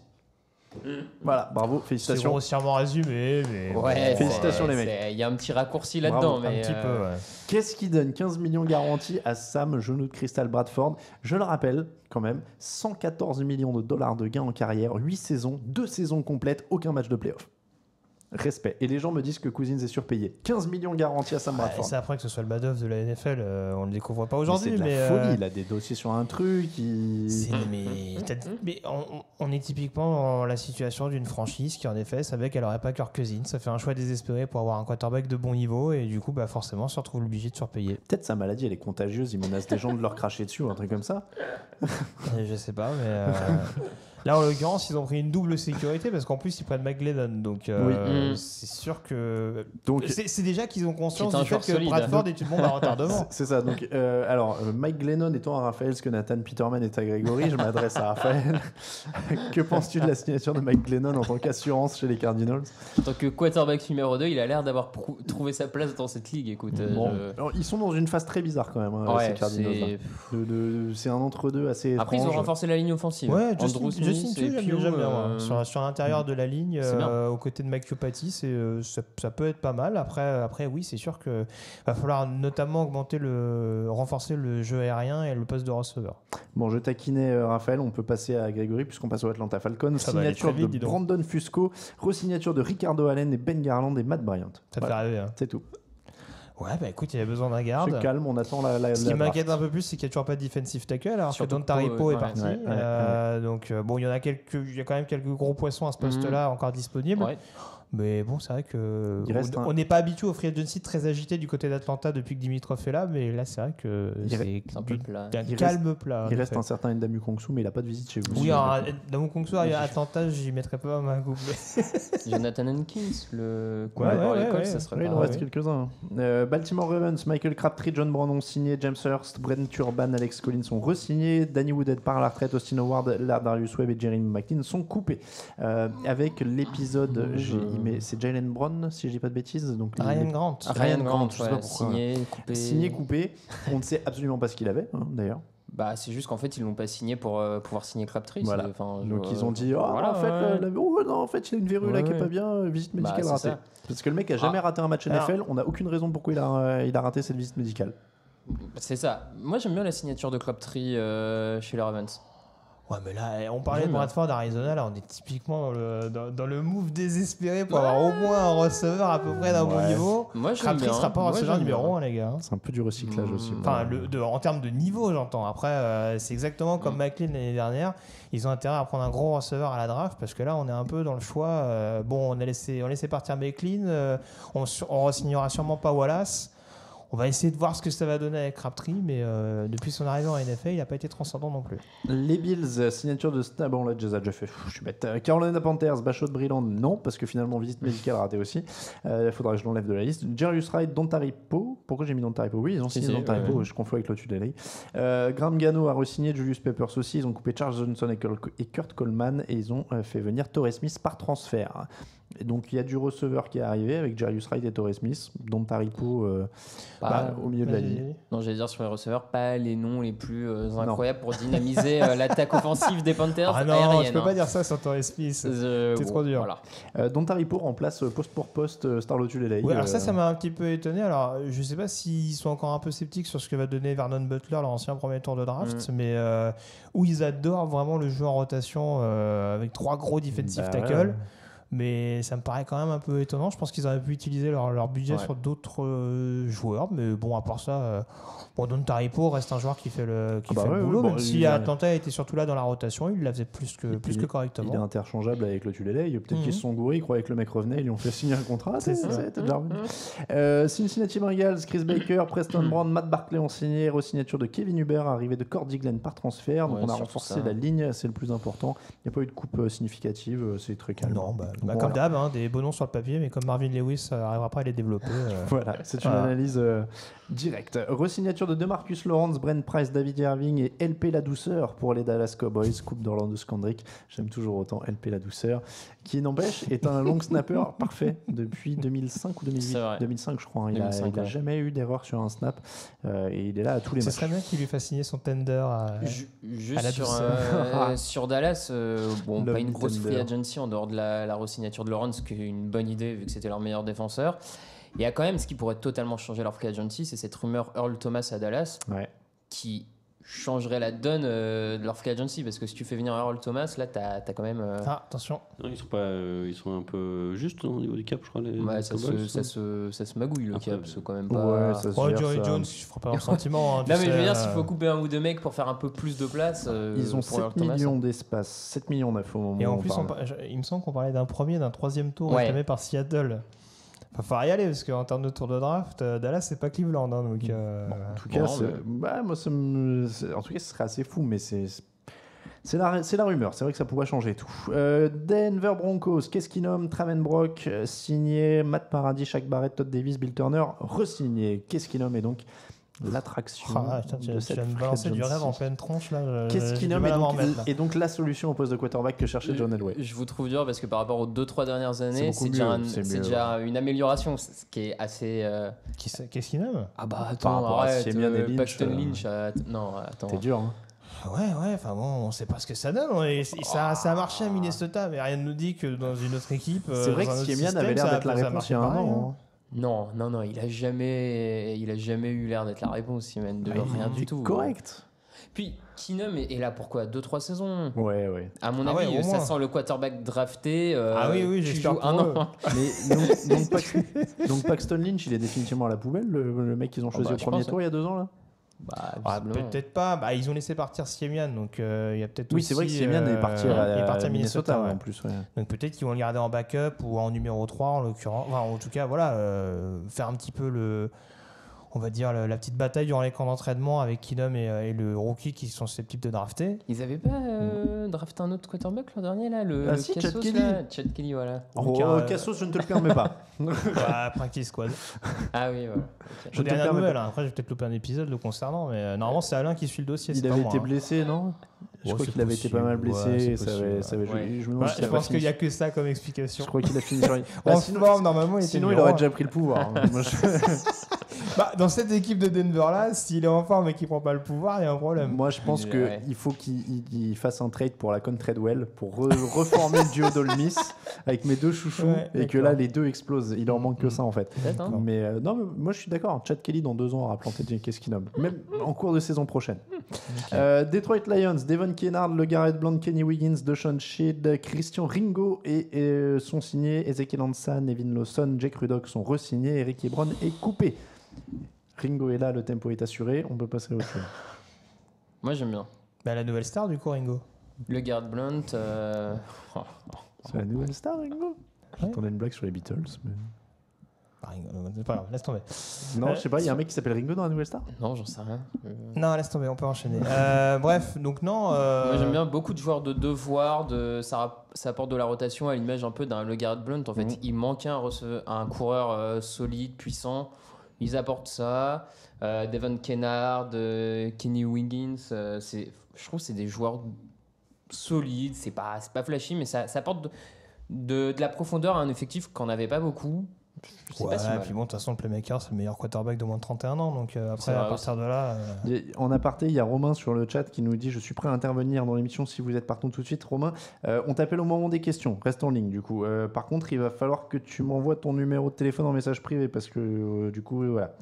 Voilà, bravo, félicitations. C'est grossièrement résumé, mais ouais, félicitations les mecs. Il y a un petit raccourci là-dedans, mais un petit peu. Ouais. Qu'est-ce qui donne 15 millions garantis à Sam genou de cristal Bradford? Je le rappelle quand même, 114 millions de dollars de gains en carrière, 8 saisons, 2 saisons complètes, aucun match de playoff. Respect. Et les gens me disent que Cousins est surpayé. 15 millions garantis à Sam Bradford. C'est après que ce soit le bad-off de la NFL, on le découvre pas aujourd'hui. C'est de la folie, il a des dossiers sur un truc. Mais on est typiquement dans la situation d'une franchise qui en effet savait qu'elle aurait pas Kirk Cousins. Ça fait un choix désespéré pour avoir un quarterback de bon niveau et du coup forcément se retrouve obligé de surpayer. Peut-être sa maladie elle est contagieuse, il menace des gens de leur cracher dessus ou un truc comme ça. Je sais pas, mais... Là, en l'occurrence, ils ont pris une double sécurité parce qu'en plus, ils prennent McGlennon. Donc, c'est sûr que. Donc, c'est déjà qu'ils ont conscience du fait que Bradford est une bombe à retardement. C'est ça. Donc, alors, Mike Glennon étant à Raphaël ce que Nathan Peterman est à Grégory, je m'adresse à Raphaël. Que penses-tu de la signature de Mike Glennon en tant qu'assurance chez les Cardinals? En tant que quarterback numéro 2, il a l'air d'avoir trouvé sa place dans cette ligue. Écoute, alors, ils sont dans une phase très bizarre quand même, ces Cardinals. C'est un entre-deux assez étrange. Après, ils ont renforcé la ligne offensive. Ouais, Justin Pugh, j'aime bien. Sur l'intérieur de la ligne, aux côtés de McIopati, ça peut être pas mal. Après oui, c'est sûr qu'il va falloir notamment renforcer le jeu aérien et le poste de receveur. Bon, je taquinais Raphaël, on peut passer à Grégory puisqu'on passe au Atlanta Falcons. Signature de Brandon Fusco, re-signature de Ricardo Allen et Ben Garland et Matt Bryant. Ça fait rêver. C'est tout. Ouais, écoute, il y a besoin d'un garde. C'est calme, on attend la Ce qui m'inquiète un peu plus, c'est qu'il n'y a toujours pas de defensive tackle, alors que Don Taripo est parti. Donc, bon, il y a quand même quelques gros poissons à ce poste-là encore disponibles. Ouais. Mais bon, c'est vrai que on n'est pas habitué au free agency très agité du côté d'Atlanta depuis que Dimitrov est là, mais là, c'est vrai que c'est un peu plat. Un calme plat. Il reste un certain Ndamu Kongsu, mais il n'a pas de visite chez vous. Oui, Ndamu Kongsu à Atlanta, j'y mettrais pas ma coupe. Jonathan Hankins, le ça serait il en reste quelques-uns. Baltimore Ravens, Michael Crabtree, John Brandon signé, James Hurst, Brent Urban, Alex Collins sont re-signés, Danny Woodhead part à la retraite, Austin Howard, Darius Webb et Jeremy McLean sont coupés. Avec l'épisode, mais c'est Jalen Brown, si je dis pas de bêtises. Donc Ryan Grant, je sais pas pourquoi. Signé, coupé. On ne sait absolument pas ce qu'il avait, d'ailleurs. C'est juste qu'en fait ils l'ont pas signé pour pouvoir signer Crabtree. Voilà. Donc ils ont dit en fait il y a une verrue là qui est pas bien, visite médicale ratée. Parce que le mec a jamais raté un match NFL, on n'a aucune raison pourquoi il a raté cette visite médicale. C'est ça. Moi j'aime bien la signature de Crabtree chez les Ravens. Ouais, mais là, on parlait de Bradford d'Arizona, là on est typiquement dans le move désespéré pour avoir au moins un receveur à peu près d'un bon niveau. Moi, Crabtree sera pas receveur numéro 1, les gars. C'est un peu du recyclage aussi. Enfin, en termes de niveau, j'entends. Après, c'est exactement comme McLean l'année dernière. Ils ont intérêt à prendre un gros receveur à la draft parce que là, on est un peu dans le choix. On a laissé partir McLean. On re-signera sûrement pas Wallace. On va essayer de voir ce que ça va donner avec Crabtree, mais depuis son arrivée en NFL, il n'a pas été transcendant non plus. Les Bills, signature de Bon, là, déjà fait. Je suis bête. Carolina Panthers, Bachot Brilland, non, parce que finalement, visite médicale ratée aussi. Il faudra que je l'enlève de la liste. Jarius Wright, Don Taripo. Pourquoi j'ai mis Don Taripo? Oui, ils ont signé Don Taripo, je confonds avec l'autre LA. Graham Gano a re-signé, Julius Peppers aussi. Ils ont coupé Charles Johnson et Kurt Coleman, et ils ont fait venir Torrey Smith par transfert. Et donc il y a du receveur qui est arrivé avec Jarius Wright et Torrey Smith, Don Taripo au milieu de la ligne. Non, j'allais dire sur les receveurs, pas les noms les plus incroyables pour dynamiser l'attaque offensive des Panthers. Ah non, aérienne, je peux pas dire ça sur Torrey Smith. C'est trop dur. Voilà. Don Taripo remplace poste pour poste Starlotu LA. Oui, alors ça m'a un petit peu étonné. Alors je sais pas s'ils sont encore un peu sceptiques sur ce que va donner Vernon Butler, l'ancien premier tour de draft, mais où ils adorent vraiment le jeu en rotation avec 3 gros defensive tackles. Mais ça me paraît quand même un peu étonnant. Je pense qu'ils auraient pu utiliser leur budget sur d'autres joueurs. Mais bon, à part ça, Don Taripo reste un joueur qui fait le boulot. Même si Atlanta était surtout là dans la rotation, il la faisait plus que correctement. Il est interchangeable avec le Tulele. Peut-être qu'ils se sont gourés, ils croyaient que le mec revenait, ils lui ont fait signer un contrat. C'est ça. Déjà revenu. Cincinnati Bengals, Chris Baker, Preston Brown, Matt Barkley ont signé. Re-signature de Kevin Huber, arrivée de Cordy Glenn par transfert. Donc on a renforcé la ligne, c'est le plus important. Il n'y a pas eu de coupe significative, c'est très calme. Non, comme d'hab, des beaux noms sur le papier, mais comme Marvin Lewis arrivera pas à les développer. Voilà, c'est une analyse directe. Re-signature de DeMarcus Lawrence, Brent Price, David Irving et LP La Douceur pour les Dallas Cowboys. Coupe d'Orlando Scandrick. J'aime toujours autant LP La Douceur, qui n'empêche est un long snapper parfait depuis 2005 ou 2008. 2005, je crois. Il n'a jamais eu d'erreur sur un snap et il est là à tous les matchs. Ce serait bien qu'il lui fasse signer son tender à la douceur. Sur Dallas, pas une grosse free agency en dehors de la re-signature de Lawrence, qui est une bonne idée vu que c'était leur meilleur défenseur. Il y a quand même ce qui pourrait totalement changer leur free agency, c'est cette rumeur Earl Thomas à Dallas qui changerait la donne de leur free agency, parce que si tu fais venir Earl Thomas, là t'as quand même attention. Non, ils sont un peu justes au niveau du cap, je crois. Ça se magouille le cap, c'est quand même pas. Jerry Jones, je ferai pas leur sentiment. Non, mais je veux dire, s'il faut couper un ou deux mecs pour faire un peu plus de place. Ils ont 7 millions d'espace, 7 millions d'œufs au moment. Et en plus, il me semble qu'on parlait d'un troisième tour réclamé par Seattle. Il va y aller, parce qu'en termes de tour de draft, Dallas, c'est pas Cleveland. Donc, en tout cas, moi, en tout cas, ce serait assez fou, mais c'est la rumeur. C'est vrai que ça pourrait changer tout. Denver Broncos, qu'est-ce qu'ils nomment? Traven Brock, signé. Matt Paradis, Shaq Barrett, Todd Davis, Bill Turner, re-signé. Qu'est-ce qu'ils nomment? Et donc, l'attraction de cette free agency. Du rêve en pleine tronche là. Qu'est-ce qu'il nomme et donc la solution au poste de quarterback que cherchait John Elway. Je vous trouve dur parce que par rapport aux 2-3 dernières années, c'est déjà une amélioration, ce qui est assez. Qu'est-ce qu'il nomme? Attends, arrête, Paxton Lynch. Non, attends. T'es dur, hein. Ouais, enfin bon, on sait pas ce que ça donne. Ça a marché à Minnesota, mais rien ne nous dit que dans une autre équipe. C'est vrai que Siemian avait l'air d'être la réponse il y a un an. Non, il a jamais eu l'air d'être la réponse, Siemens, de rien du tout. Correct. Puis Keenum est là pour quoi, 2-3 saisons. Ouais. À mon avis, ça sent le quarterback drafté. Oui, j'espère un an. Donc Paxton Lynch, il est définitivement à la poubelle, le mec qu'ils ont choisi au premier tour il y a 2 ans là. Peut-être pas. Ils ont laissé partir Siemian, donc il y a peut-être. Oui, c'est vrai que Siemian est parti à Minnesota en plus. Ouais. Donc peut-être qu'ils vont le garder en backup ou en numéro 3 en l'occurrence. Enfin, en tout cas, voilà, faire un petit peu on va dire la petite bataille durant les camps d'entraînement avec Keenum et le rookie qui sont susceptibles de drafter. Ils avaient pas drafté un autre quarterback l'an dernier là, le Cassos, Chad Kelly, voilà. Cassos, je ne te le permets pas. Practice squad. Ah oui, voilà. Okay. Je dernière nouvelle. Après, j'ai peut-être loupé un épisode le concernant, mais normalement c'est Alain qui suit le dossier. Il avait été blessé, non? Je crois qu'il avait été pas mal blessé. Je pense qu'il n'y a que ça comme explication. Je crois qu'il a fini sur sinon, il aurait déjà pris le pouvoir. Dans cette équipe de Denver là, s'il est en forme et qu'il prend pas le pouvoir, il y a un problème. Moi, je pense qu'il faut qu'il fasse un trade pour la Con Treadwell pour reformer le duo d'Olmis avec mes 2 chouchous et que là les 2 explosent. Il en manque que ça en fait. Mais moi je suis d'accord. Chad Kelly dans 2 ans aura planté qu'est-ce qu'il nomme, même en cours de saison prochaine. Detroit Lions, Devon Kennard, le Garrett Blount, Kenny Wiggins, DeShaun Sheed, Christian Ringo et sont signés. Ezekiel Ansah, Nevin Lawson, Jake Rudock sont re-signés. Eric Ebron est coupé. Ringo est là, le tempo est assuré, on peut passer à autre chose. Moi j'aime bien. La nouvelle star du coup, Ringo. Le Garrett Blount. C'est la nouvelle star, Ringo. J'attendais une blague sur les Beatles. Mais... c'est pas grave, laisse tomber. Non, je sais pas, il y a un mec qui s'appelle Ringo dans la nouvelle star? Non, j'en sais rien. Non, laisse tomber, on peut enchaîner. Bref, donc non. Moi j'aime bien beaucoup de joueurs de devoir, ça apporte de la rotation à l'image un peu d'un Le Garrett Blount. En fait, il manquait un coureur solide, puissant. Ils apportent ça. Devon Kennard, Kenny Wiggins, je trouve que c'est des joueurs solides. C'est pas flashy, mais ça apporte de la profondeur à un effectif qu'on n'avait pas beaucoup. Puis bon, de toute façon, le playmaker, c'est le meilleur quarterback de moins de 31 ans. Donc après, à partir de là. En aparté, il y a Romain sur le chat qui nous dit: je suis prêt à intervenir dans l'émission si vous êtes partant tout de suite. Romain, on t'appelle au moment des questions. Reste en ligne du coup. Par contre, il va falloir que tu m'envoies ton numéro de téléphone en message privé parce que du coup, voilà.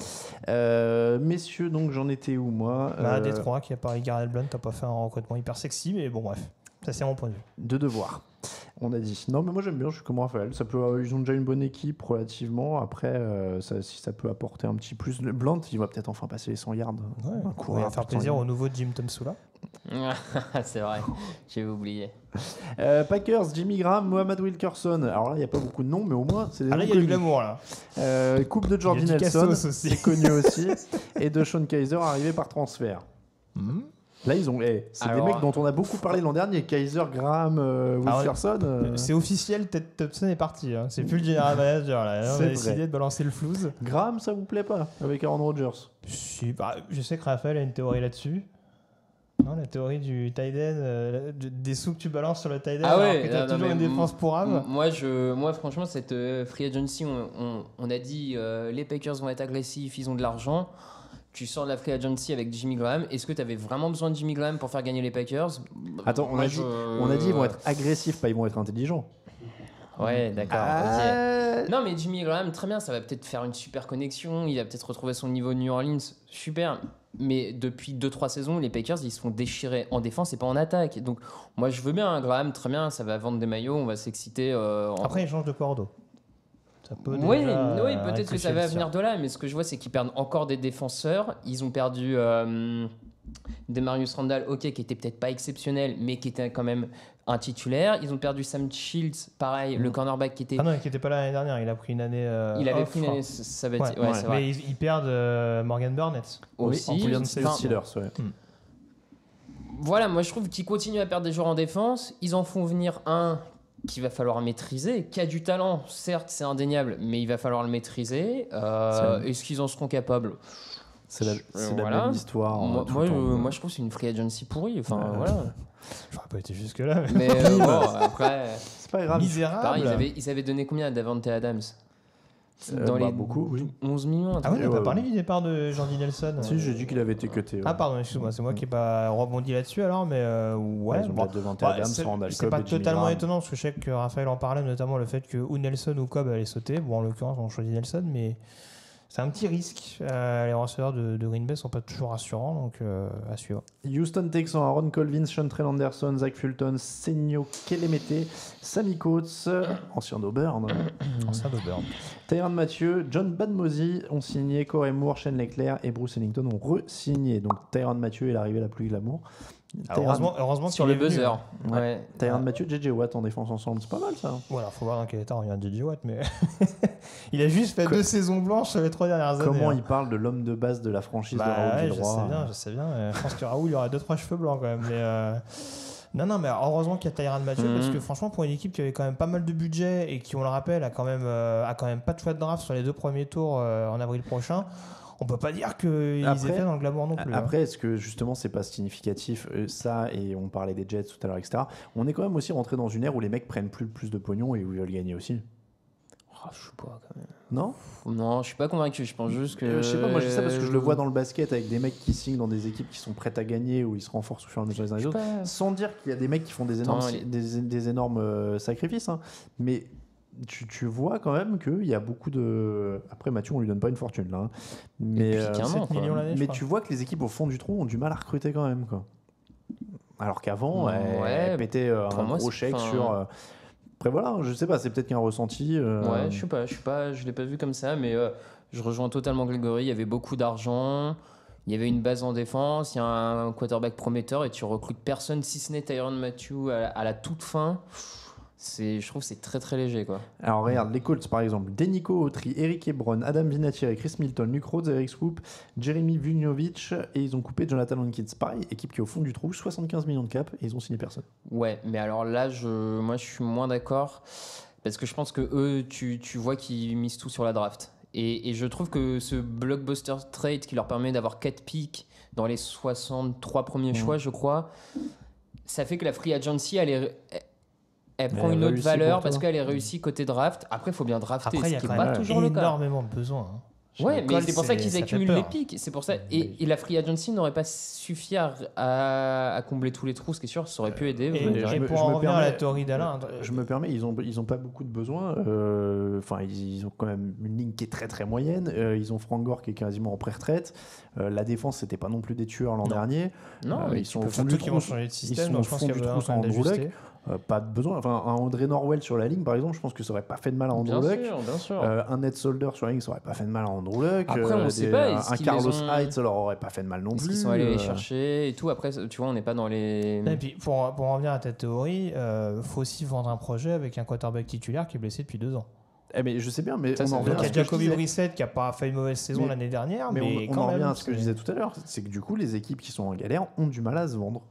Messieurs, donc j'en étais où moi? Détroit qui a parlé Garrett Blount, t'as pas fait un recrutement hyper sexy, mais bon, bref. Ça, c'est mon point de vue. De devoir. On a dit. Non, mais moi j'aime bien, je suis comme Raphaël. Ils ont déjà une bonne équipe relativement. Après, si ça peut apporter un petit plus. Blunt, il va peut-être enfin passer les 100 yards. On va faire plaisir au nouveau Jim Tomsula. C'est vrai, j'ai oublié. Packers, Jimmy Graham, Mohamed Wilkerson. Alors là, il n'y a pas beaucoup de noms, mais au moins, c'est des noms là, il y a du glamour là. Coupe de Jordy Nelson, c'est connu aussi. Et de Sean Kaiser, arrivé par transfert. Là, ils ont. C'est des mecs dont on a beaucoup parlé l'an dernier. Kaiser, Graham, Wilkerson. C'est officiel, Ted Thompson est parti. Hein. C'est plus le general manager. Là. On a décidé de balancer le flouze. Graham, ça vous plaît pas avec Aaron Rodgers? Je sais que Raphaël a une théorie là-dessus. Non, la théorie du tight end, des sous que tu balances sur le tight end alors que tu as toujours une défense pour âme. Moi, franchement, cette free agency, on a dit les Packers vont être agressifs, ils ont de l'argent. Tu sors de la free agency avec Jimmy Graham. Est-ce que tu avais vraiment besoin de Jimmy Graham pour faire gagner les Packers? Attends, on a dit ils vont être agressifs, pas ils vont être intelligents. Ouais, d'accord. Okay. Non, mais Jimmy Graham, très bien, ça va peut-être faire une super connexion. Il va peut-être retrouver son niveau de New Orleans. Super. Mais depuis 2-3 saisons, les Packers, ils se font déchirer en défense et pas en attaque. Donc, moi, je veux bien, Graham, très bien, ça va vendre des maillots, on va s'exciter. Après, il change de cordeau. Oui, peut-être que ça va venir de là, mais ce que je vois, c'est qu'ils perdent encore des défenseurs. Ils ont perdu Demarius Randall, qui était peut-être pas exceptionnel, mais qui était quand même un titulaire. Ils ont perdu Sam Shields, pareil, le cornerback qui était. Ah non, qui était pas là l'année dernière, il a pris une année. Il avait pris une année, ça va être. Ouais, c'est vrai. Mais ils perdent Morgan Burnett. Aussi. En plus de Steelers, Voilà, moi je trouve qu'ils continuent à perdre des joueurs en défense. Ils en font venir un qu'il va falloir maîtriser, qui a du talent, certes, c'est indéniable, mais il va falloir le maîtriser. Est-ce qu'ils en seront capables? C'est la même histoire. Moi, je trouve que c'est une free agency pourrie. Enfin, voilà. J'aurais pas été jusque-là. Mais bon, après, c'est pas grave. Misérable. Pareil, ils avaient donné combien à Davante Adams? Dans les beaucoup, oui. 11 millions. Ah oui, on n'a pas parlé du départ de Jordy Nelson. Si, j'ai dit qu'il avait été cuté. Ah pardon, excuse-moi, c'est moi qui n'ai pas rebondi là-dessus alors, mais ouais. Ils ont Davante Adams, Randall Cobb. C'est pas totalement étonnant parce que je sais que Raphaël en parlait, notamment le fait que ou Nelson ou Cobb allaient sauter. Bon, en l'occurrence, on choisit Nelson, mais c'est un petit risque. Les receveurs de Green Bay sont pas toujours rassurants, donc à suivre. Houston Texans, Aaron Colvin, Chantrell Anderson, Zach Fulton, Senio Kelemete, Sammy Coates, ancien d'Auburn. Tyrann Mathieu, John Badmosi ont signé, Corey Moore, Shane Leclerc et Bruce Ellington ont re-signé. Donc Tyrann Mathieu est l'arrivée la plus glamour. Heureusement sur les buzzers. Tyrann Mathieu, JJ Watt en défense ensemble, c'est pas mal ça. Voilà, faut voir dans quel état revient JJ Watt, mais il a juste fait 2 saisons blanches sur les 3 dernières années. Comment il parle de l'homme de base de la franchise de la Haute du Droit. Je sais bien. Je pense que Raoul, il y aura 2-3 cheveux blancs quand même. Mais Non, mais heureusement qu'il y a Tyrann Mathieu parce que franchement, pour une équipe qui avait quand même pas mal de budget et qui, on le rappelle, a quand même pas de choix de draft sur les 2 premiers tours en avril prochain. On peut pas dire qu'ils étaient dans le glamour non plus. Après, est-ce que justement c'est pas significatif ça, et on parlait des Jets tout à l'heure, etc. On est quand même aussi rentré dans une ère où les mecs prennent plus de pognon et où ils veulent gagner aussi. Je sais pas quand même. Non, je suis pas convaincu. Je pense juste que. Je sais pas, moi je sais ça parce que je le vois dans le basket avec des mecs qui signent dans des équipes qui sont prêtes à gagner ou ils se renforcent au fur et à mesure les uns les autres. Sans dire qu'il y a des mecs qui font des énormes sacrifices, hein. Mais tu vois quand même qu'il y a beaucoup de. Après, Mathieu, on lui donne pas une fortune là. Hein. Mais, 7 millions l'année, mais tu vois que les équipes au fond du trou ont du mal à recruter quand même, quoi. Alors qu'avant, elles pétaient un gros chèque sur. Après voilà, je sais pas, c'est peut-être qu'un ressenti. Ouais, je sais pas, je l'ai pas vu comme ça, mais je rejoins totalement Grégory. Il y avait beaucoup d'argent, il y avait une base en défense, il y a un quarterback prometteur et tu recrutes personne si ce n'est Tyrann Mathieu à la toute fin. Je trouve que c'est très très léger, quoi. Alors regarde, les Colts par exemple, Denico Autry, Eric Ebron, Adam Vinatieri, Chris Milton, Luke Rhodes, Eric Swoop, Jeremy Vujovic, et ils ont coupé Jonathan Hankins. Pareil, équipe qui est au fond du trou, 75 millions de cap et ils ont signé personne. Ouais, mais alors là, moi je suis moins d'accord parce que je pense que eux, tu vois qu'ils misent tout sur la draft. Et je trouve que ce blockbuster trade qui leur permet d'avoir 4 picks dans les 63 premiers choix, je crois, ça fait que la free agency, elle prend une autre valeur parce qu'elle est réussie côté draft. Après, il faut bien drafter, Après, ce qui n'est pas toujours le cas. Énormément de besoins. Ouais, mais c'est pour ça qu'ils accumulent les pics. C'est pour ça. Et la free agency n'aurait pas suffi à combler tous les trous, ce qui est sûr, ça aurait pu aider. Et pour en revenir à la théorie d'Alain, je me permets, ils ont pas beaucoup de besoins. Enfin, ils ont quand même une ligne qui est très très moyenne. Ils ont Frank Gore qui est quasiment en pré-retraite. La défense, c'était pas non plus des tueurs l'an dernier. Non, ils sont au fond du trou. Vont changer de système. Ils sont au fond du trou sans Andrew Luck. Pas de besoin. Enfin, un André Norwell sur la ligne, par exemple, je pense que ça aurait pas fait de mal à Andrew Luck. Bien sûr. Un Ned Solder sur la ligne, ça aurait pas fait de mal à Andrew Luck. Après, on sait pas. Un Carlos Hyde, ça leur aurait pas fait de mal non plus. Ils sont allés les chercher et tout. Après, tu vois, on n'est pas dans les. Et puis, pour en revenir à ta théorie, faut aussi vendre un projet avec un quarterback titulaire qui est blessé depuis 2 ans. Mais je sais bien, mais on en revient à Jacoby Brissett qui a pas fait une mauvaise saison l'année dernière. Mais on en revient à ce que je disais tout à l'heure, c'est que du coup, les équipes qui sont en galère ont du mal à se vendre.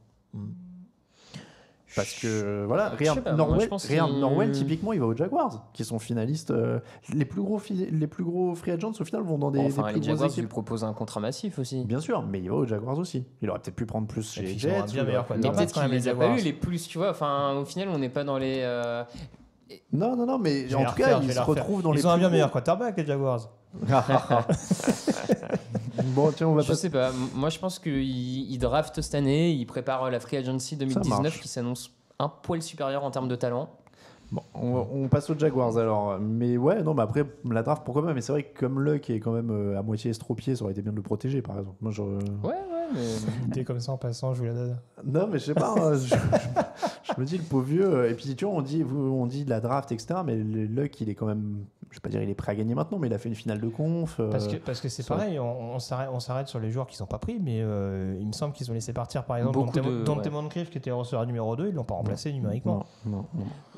Parce que voilà, regarde Norwell, typiquement, il va aux Jaguars, qui sont finalistes. Les plus gros free agents, au final, vont dans des plus les Jaguars grosses équipes. lui proposent un contrat massif aussi. Bien sûr, mais il va aux Jaguars aussi. Il aurait peut-être pu prendre plus chez les Jets. Bien meilleur mais peut-être qu'il les a pas eu les plus, tu vois. Enfin, au final, on n'est pas dans les. Non, mais en tout cas, ils se retrouvent dans les. Ils ont un bien meilleur quarterback, les Jaguars. Bon, tiens, je sais pas. Moi, je pense qu'ils draftent cette année. Ils préparent la free agency 2019 qui s'annonce un poil supérieur en termes de talent. Bon, on passe aux Jaguars alors. Mais ouais, non, mais après, la draft, pourquoi pas. Mais c'est vrai que comme Luck est quand même à moitié estropié, ça aurait été bien de le protéger, par exemple. Moi, Ouais, mais. T'es comme ça en passant, je vous la donne. Non, mais je sais pas. Je me dis, le pauvre vieux. Et puis, tu vois, on dit de la draft, etc. Mais le Luck, il est quand même. Je vais pas dire il est prêt à gagner maintenant, mais il a fait une finale de conf. Parce que c'est pareil, on s'arrête sur les joueurs qui sont pas pris, mais il me semble qu'ils ont laissé partir, par exemple, Dante Moncrief, qui était receveur numéro 2, ils l'ont pas remplacé numériquement. Non.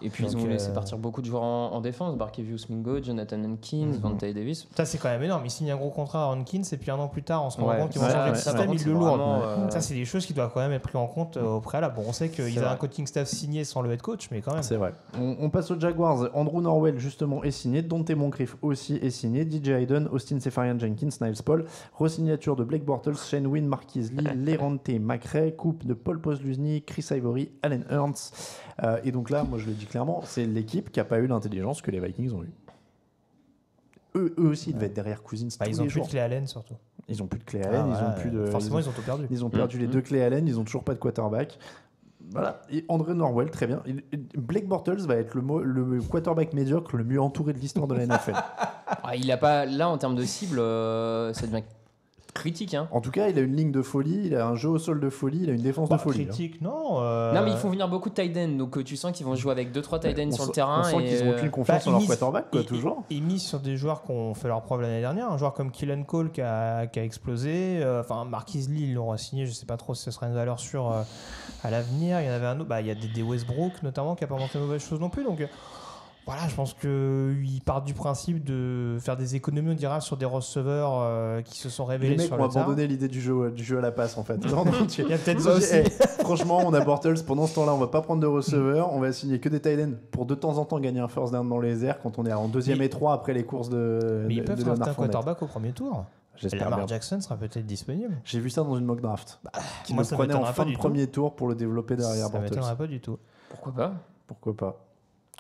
Et puis, ils ont laissé partir beaucoup de joueurs en défense. Barkevius Mingo, Jonathan Hankins, Vontae Davis. Ça, c'est quand même énorme. Ils signent un gros contrat à Hankins, et puis un an plus tard, on se rend compte qu'ils vont changer de système, ils le lourdent. Ça, c'est des choses qui doivent quand même être prises en compte au préalable. Bon, on sait qu'ils ont un coaching staff signé sans le head coach, mais quand même. C'est vrai. On passe aux Jaguars. Andrew Norwell, justement, est signé. Dante Moncrief aussi est signé. DJ Hayden, Austin Seferian-Jenkins, Niles Paul. Re-signature de Blake Bortles, Shane Wynn, Marquise Lee, Lerante McRae, coupe de Paul Posluszny, Chris Ivory, Allen Hurts. Et donc là, moi je le dis clairement, c'est l'équipe qui n'a pas eu l'intelligence que les Vikings ont eu. Eux aussi, ils devaient être derrière Cousins tous les jours. Ils ont plus de Clay Allen surtout. Ils ont plus de Clay Allen, ils ont plus de. Forcément, ils ont tout perdu. Ils ont perdu les 2 Clay Allen, ils ont toujours pas de quarterback. Voilà, et André Norwell, très bien. Blake Bortles va être le quarterback médiocre le mieux entouré de l'histoire de la NFL. Il a pas, là, en termes de cible, ça devient critique. Hein. En tout cas, il a une ligne de folie, il a un jeu au sol de folie, il a une défense de folie. Critique, non. Non, mais ils font venir beaucoup de tight ends, donc tu sens qu'ils vont jouer avec 2-3 tight ends sur le terrain. On sent qu'ils n'ont aucune confiance en leur quarterback, quoi, toujours. Ils misent sur des joueurs qui ont fait leur preuve l'année dernière. Un joueur comme Keelan Cole qui a explosé. Marquise Lee, ils l'ont signé. Je ne sais pas trop si ce sera une valeur sûre à l'avenir. Il y en avait un autre. Il y a des Westbrook, notamment, qui n'a pas montré de mauvaises choses non plus. Donc. Voilà, je pense qu'ils partent du principe de faire des économies, on dira, sur des receveurs qui se sont révélés sur le terrain. Les mecs ont abandonné l'idée du jeu à la passe, en fait. Il y a peut-être ça aussi. Franchement, on a Bortles. Pendant ce temps-là, on va pas prendre de receveurs. On va signer que des tight ends pour de temps en temps gagner un first down dans les airs quand on est en 2e et 3 après les courses de. Mais ils peuvent drafter un quarterback au premier tour. Lamar Jackson sera peut-être disponible. J'ai vu ça dans une mock draft. Qui le prenait en fin de premier tour pour le développer derrière Bortles. Ça m'étonnerait pas du tout. Pourquoi pas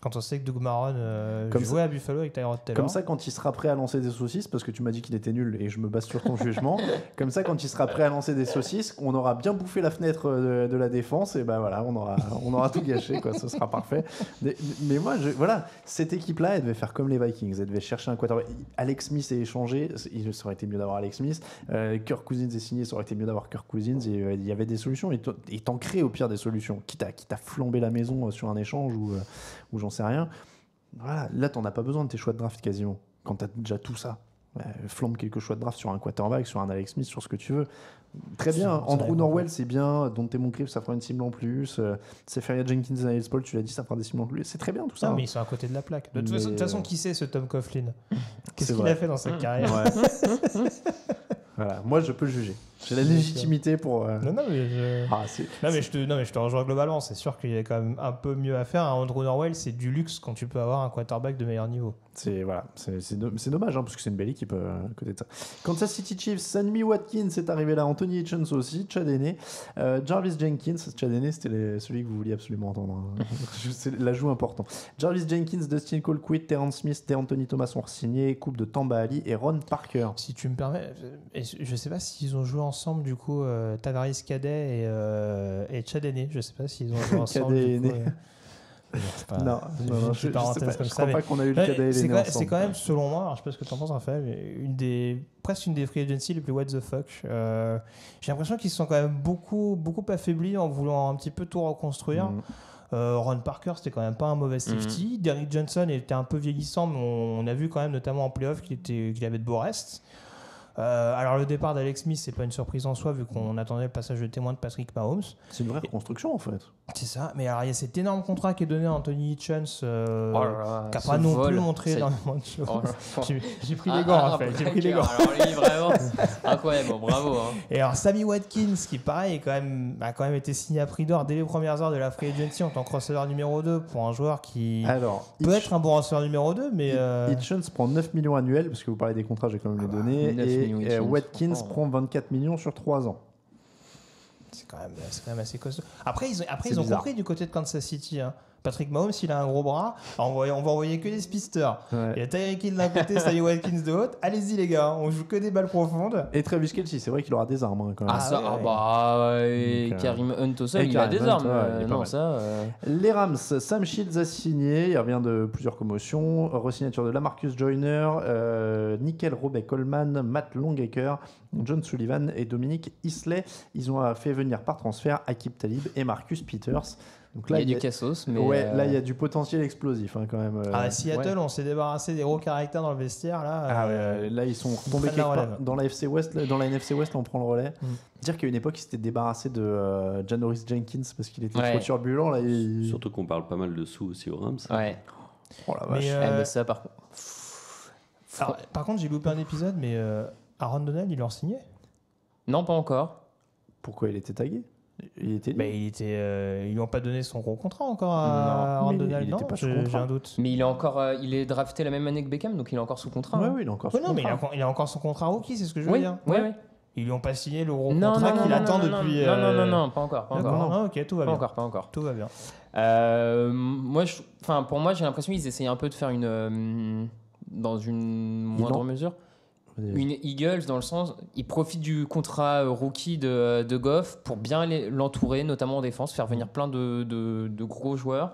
Quand on sait que Doug Marrone jouait à Buffalo avec Tyrod Taylor. Comme ça, quand il sera prêt à lancer des saucisses, parce que tu m'as dit qu'il était nul et je me base sur ton jugement, comme ça, quand il sera prêt à lancer des saucisses, on aura bien bouffé la fenêtre de la défense et ben voilà, on aura tout gâché, quoi. Ce sera parfait. Mais moi, voilà, cette équipe-là, elle devait faire comme les Vikings, elle devait chercher un quarterback. Alex Smith est échangé, ça aurait été mieux d'avoir Alex Smith. Kirk Cousins est signé, ça aurait été mieux d'avoir Kirk Cousins. Et il y avait des solutions et t'en crées au pire des solutions, quitte à flamber la maison sur un échange ou j'en sais rien. Voilà, là, t'en as pas besoin de tes choix de draft quasiment. Quand t'as déjà tout ça, flambe quelques choix de draft sur un quarterback, sur un Alex Smith, sur ce que tu veux. Très bien. Andrew Norwell, c'est bien. Dante Moncrief, ça fera une cible en plus. Seferian-Jenkins et Niles Paul, tu l'as dit, ça fera des cibles en plus. C'est très bien tout ça. Non, mais ils sont à côté de la plaque. De toute façon, qui c'est ce Tom Coughlin ? Qu'est-ce qu'il a fait dans sa carrière ? Voilà, moi je peux juger. J'ai la légitimité pour. Non, mais je te rejoins globalement. C'est sûr qu'il y a quand même un peu mieux à faire. Andrew Norwell, c'est du luxe quand tu peux avoir un quarterback de meilleur niveau. C'est dommage parce que c'est une belle équipe à côté de ça. Kansas City Chiefs, Sammy Watkins est arrivé là, Anthony Hitchens aussi, Chad Henne, Jarvis Jenkins. Chad Henne, c'était celui que vous vouliez absolument entendre. C'est l'ajout important. Jarvis Jenkins, Dustin Colquitt, Terrence Smith et Anthony Thomas ont signé, coupe de Tamba Ali et Ron Parker. Si tu me permets, je sais pas s'ils ont joué ensemble du coup, Tavares Cadet et Chad Henne. Je sais pas s'ils ont joué ensemble. Non, je crois pas qu'on a eu le cadet. C'est quand même, selon moi, alors je sais pas ce que tu en penses, Raphaël, mais presque une des free agency les plus what the fuck. J'ai l'impression qu'ils se sont quand même beaucoup affaiblis en voulant un petit peu tout reconstruire. Ron Parker, c'était quand même pas un mauvais safety. Derrick Johnson était un peu vieillissant, mais on a vu quand même, notamment en playoff, qu'il avait de beaux restes. Alors le départ d'Alex Smith, c'est pas une surprise en soi vu qu'on attendait le passage de témoin de Patrick Mahomes. C'est une vraie reconstruction en fait. C'est ça, mais alors il y a cet énorme contrat qui est donné à Anthony Hitchens qui n'a pas non plus montré énormément de choses. J'ai pris les gants, Raphaël, j'ai pris les gants. Alors lui vraiment, incroyable, bravo. Et alors Sammy Watkins qui pareil a quand même été signé à prix d'or dès les premières heures de la free agency en tant que receveur numéro 2 pour un joueur qui peut être un bon receveur numéro 2, mais Hitchens prend 9 millions annuels parce que vous parlez des contrats, j'ai quand même les données. Et Watkins prend 24 millions sur 3 ans. C'est quand même assez costaud. Après, ils ont compris du côté de Kansas City. Patrick Mahomes, il a un gros bras. Alors on va envoyer que des spisters. Ouais. Il y a Tyreek Hill d'un côté, Sammy Watkins de l'autre. Allez-y les gars, on joue que des balles profondes. Et Travis Kelce, c'est vrai qu'il aura des armes quand même. Karim Hunt au sol, il a des armes. Les Rams, Sam Shields a signé. Il revient de plusieurs commotions. Re-signature de Lamarcus Joyner, Nickel Robey-Coleman, Matt Longacre, John Sullivan et Dominique Isley. Ils ont fait venir par transfert Aqib Talib et Marcus Peters. Donc là, il y a du cassos, mais là il y a du potentiel explosif quand même. À Seattle, on s'est débarrassé des gros caractères dans le vestiaire là ils sont tombés quelque part dans la NFC West. Dans la NFC West, on prend le relais. Dire qu'à une époque, ils s'étaient débarrassés de Janoris Jenkins parce qu'il était trop turbulent là. Surtout qu'on parle pas mal de sous aussi aux Rams. Ouais. Oh la vache. Mais ça par contre. Alors, par contre, j'ai loupé un épisode, mais Aaron Donald, il l'a signé ? Non, pas encore. Pourquoi il était tagué ? Ils lui ont pas donné son gros contrat encore à Aaron Donald. J'ai un doute. Mais il est drafté la même année que Beckham, donc il est encore sous contrat. Oui, il est encore sous contrat. Mais il a encore son contrat rookie, c'est ce que je veux dire. Oui. Ils lui ont pas signé le gros contrat qu'il attend depuis. Non, pas encore. Non, ok, tout va bien. Pas encore. Tout va bien. Pour moi, j'ai l'impression qu'ils essayaient un peu de faire dans une moindre mesure. Une Eagles dans le sens, ils profitent du contrat rookie de Goff pour bien l'entourer, notamment en défense, faire venir plein de gros joueurs.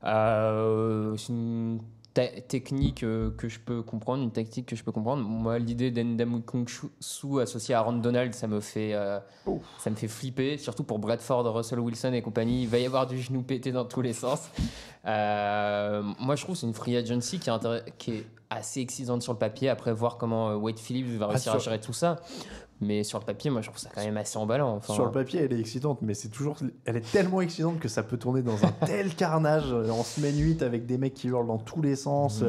C'est une technique que je peux comprendre, une tactique que je peux comprendre. Moi, l'idée d'Endam Kongsu associé à Aaron Donald, ça me fait flipper, surtout pour Bradford, Russell Wilson et compagnie. Il va y avoir du genou pété dans tous les sens. Moi, je trouve que c'est une free agency qui est assez excitante sur le papier. Après, voir comment Wade Phillips va réussir à gérer tout ça. Mais sur le papier, moi, je trouve ça quand même assez emballant. Sur le papier, elle est excitante, mais elle est tellement excitante que ça peut tourner dans un tel carnage en semaine 8 avec des mecs qui hurlent dans tous les sens.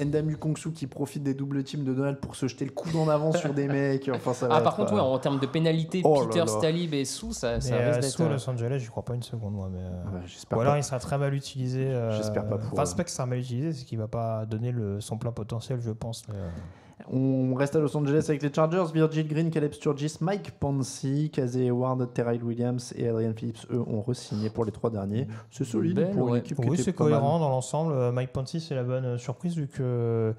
Ndamu Kongsu qui profite des double teams de Donald pour se jeter le coude en avant sur des mecs. Par contre, en termes de pénalité, Peter Stalib et Sou, ça risque d'être... Sou à Los Angeles, j'y crois pas une seconde, moi. Ou alors, il sera très mal utilisé. J'espère pas pour... Enfin, c'est pas qu'il sera mal utilisé, c'est qu'il va pas donner son plein potentiel, je pense. On reste à Los Angeles avec les Chargers. Virgil Green, Caleb Sturgis, Mike Pouncey, Casey Hayward, Terrell Williams et Adrian Phillips, eux, ont re-signé pour les 3 derniers. C'est solide pour une équipe qui était c'est cohérent dans l'ensemble. Mike Pouncey, c'est la bonne surprise vu que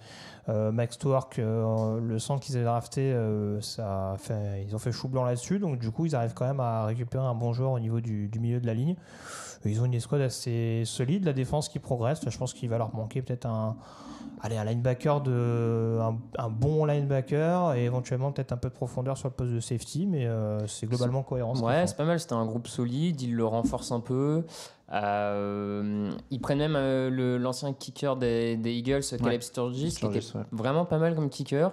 Max Stewart, le centre qu'ils avaient drafté, ils ont fait chou blanc là-dessus. Donc du coup, ils arrivent quand même à récupérer un bon joueur au niveau du milieu de la ligne. Ils ont une escouade assez solide, la défense qui progresse. Je pense qu'il va leur manquer peut-être un linebacker un bon linebacker et éventuellement peut-être un peu de profondeur sur le poste de safety, mais c'est globalement cohérent. Ouais, c'est pas mal. C'était un groupe solide. Ils le renforcent un peu. Ils prennent même l'ancien kicker des Eagles, Caleb Sturgis, qui était vraiment pas mal comme kicker.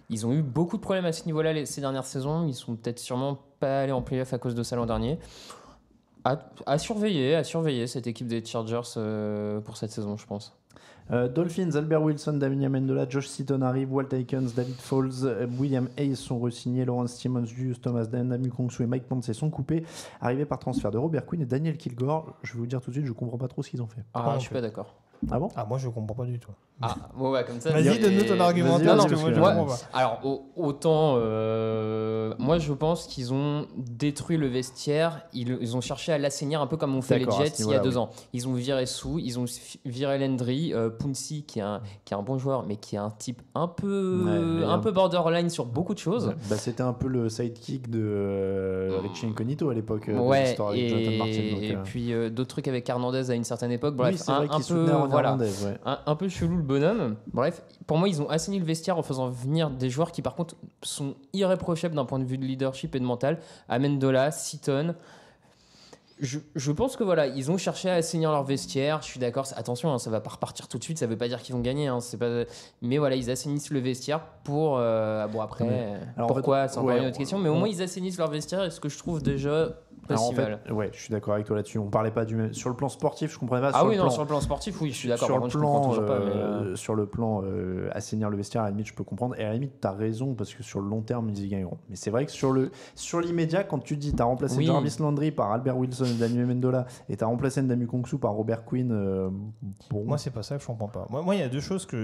Ils ont eu beaucoup de problèmes à ce niveau-là ces dernières saisons. Ils sont peut-être sûrement pas allés en playoff à cause de ça l'an dernier. À surveiller cette équipe des Chargers pour cette saison, je pense. Dolphins, Albert Wilson, Damien Amendola, Josh Seaton arrive, Walt Aikens, David Foles, William Hayes sont re-signés, Lawrence Timmons, Julius Thomas, Namu Kongsu et Mike Pouncey sont coupés, arrivés par transfert de Robert Quinn et Daniel Kilgore. Je vais vous dire tout de suite, je comprends pas trop ce qu'ils ont fait. Ah, je suis pas d'accord. Ah bon? Ah, moi je comprends pas du tout. Ah, bon, ouais, comme ça. Vas-y, donne-nous ton argumentaire. Vas-y, parce que moi, je moi, comprends pas. alors, autant, moi je pense qu'ils ont détruit le vestiaire, ils ont cherché à l'assainir un peu comme ont fait les D'accord, à Jets ce il y a niveau-là, 2 ans. Ils ont viré Sou, ils ont viré Landry, Pouncey qui est un bon joueur, mais qui est un type un peu borderline sur beaucoup de choses. Ouais. Bah, c'était un peu le sidekick de Richie Incognito à l'époque. Ouais, l'histoire avec Jonathan Martin, donc, et puis d'autres trucs avec Hernandez à une certaine époque. Bref, oui, c'est vrai un qu'il peu, soutenait Aaron voilà, Hernandez, ouais. un peu chelou le bonhomme. Bref, pour moi, ils ont assaini le vestiaire en faisant venir des joueurs qui, par contre, sont irréprochables d'un point de vue de leadership et de mental. Amendola, Seaton. Je pense que voilà, ils ont cherché à assainir leur vestiaire. Je suis d'accord. Attention, hein, ça va pas repartir tout de suite. Ça veut pas dire qu'ils vont gagner. Hein, c'est pas. Mais voilà, ils assainissent le vestiaire pour. Bon après, Alors, pourquoi en fait, c'est encore ouais, une autre question. Mais au moins, ils assainissent leur vestiaire. Et ce que je trouve déjà. Alors, en fait, ouais, je suis d'accord avec toi là-dessus. On parlait pas du même. Sur le plan sportif, je comprenais pas. Ah sur oui, le non, plan... sur le plan sportif, oui, je suis d'accord. Sur Par le contre, je comprends toujours pas. plan, sur le plan assainir le vestiaire, à la limite, je peux comprendre. Et à la limite, t'as raison parce que sur le long terme, ils y gagneront. Mais c'est vrai que sur l'immédiat, quand tu dis t'as remplacé Oui. Jarvis Landry par Albert Wilson et Daniel Amendola et t'as remplacé Namu Kongsu par Robert Quinn, bon. Moi, c'est pas ça que je comprends pas. Moi, il y a deux choses qui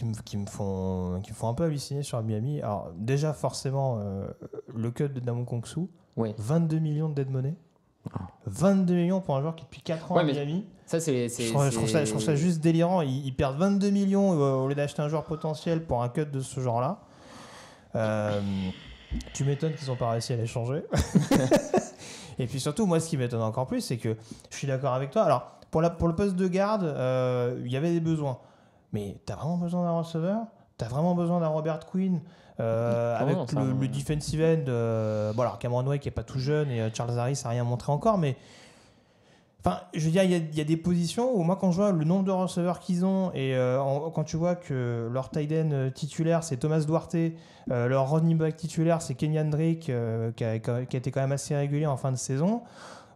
me font un peu halluciner sur Miami. Alors, déjà, forcément, le cut de Namu Kongsu, Oui. 22 millions de dead money. 22 millions pour un joueur qui est depuis 4 ans à Miami. Ça, Je trouve ça juste délirant. Ils perdent 22 millions au lieu d'acheter un joueur potentiel pour un cut de ce genre-là. Tu m'étonnes qu'ils n'ont pas réussi à l'échanger. Et puis surtout, moi, ce qui m'étonne encore plus, c'est que je suis d'accord avec toi. Alors, pour le poste de garde, il y avait des besoins. Mais tu as vraiment besoin d'un receveur? Tu as vraiment besoin d'un Robert Quinn avec le defensive end, bon alors Cameron Wake qui n'est pas tout jeune et Charles Harris n'a rien montré encore, mais enfin, je veux dire, il y a des positions où moi quand je vois le nombre de receveurs qu'ils ont et quand tu vois que leur tight end titulaire c'est Thomas Duarte, leur running back titulaire c'est Kenyan Drake qui a été quand même assez régulier en fin de saison,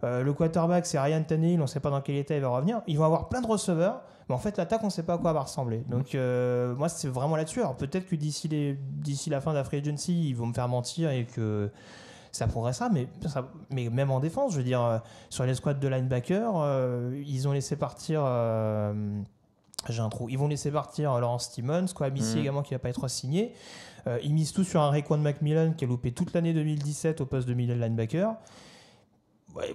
le quarterback c'est Ryan Tannehill, on ne sait pas dans quel état il va revenir, ils vont avoir plein de receveurs. Mais en fait, l'attaque, on ne sait pas à quoi elle va ressembler. Donc, moi, c'est vraiment là-dessus. Alors, peut-être que d'ici la fin de la free agency, ils vont me faire mentir et que ça progressera. Mais même en défense, je veux dire, sur les squads de linebacker, ils ont laissé partir... j'ai un trou. Ils vont laisser partir Lawrence Timmons, Coabissi également qui ne va pas être signé. Ils misent tout sur un Raekwon McMillan qui a loupé toute l'année 2017 au poste de middle linebacker.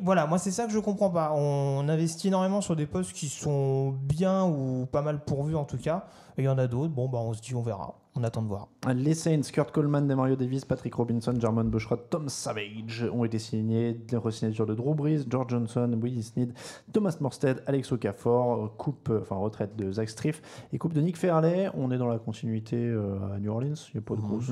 Voilà, moi c'est ça que je comprends pas. On investit énormément sur des postes qui sont bien ou pas mal pourvus en tout cas. Et il y en a d'autres, bon bah on se dit on verra. On attend de voir. Les Saints, Kurt Coleman, Demario Davis, Patrick Robinson, Jermon Bushrod, Tom Savage ont été signés. Les re-signatures de Drew Brees, George Johnson, Willie Snead, Thomas Morstead, Alex Okafor, retraite de Zach Striff et coupe de Nick Fairley. On est dans la continuité à New Orleans. Il n'y a pas de grosse.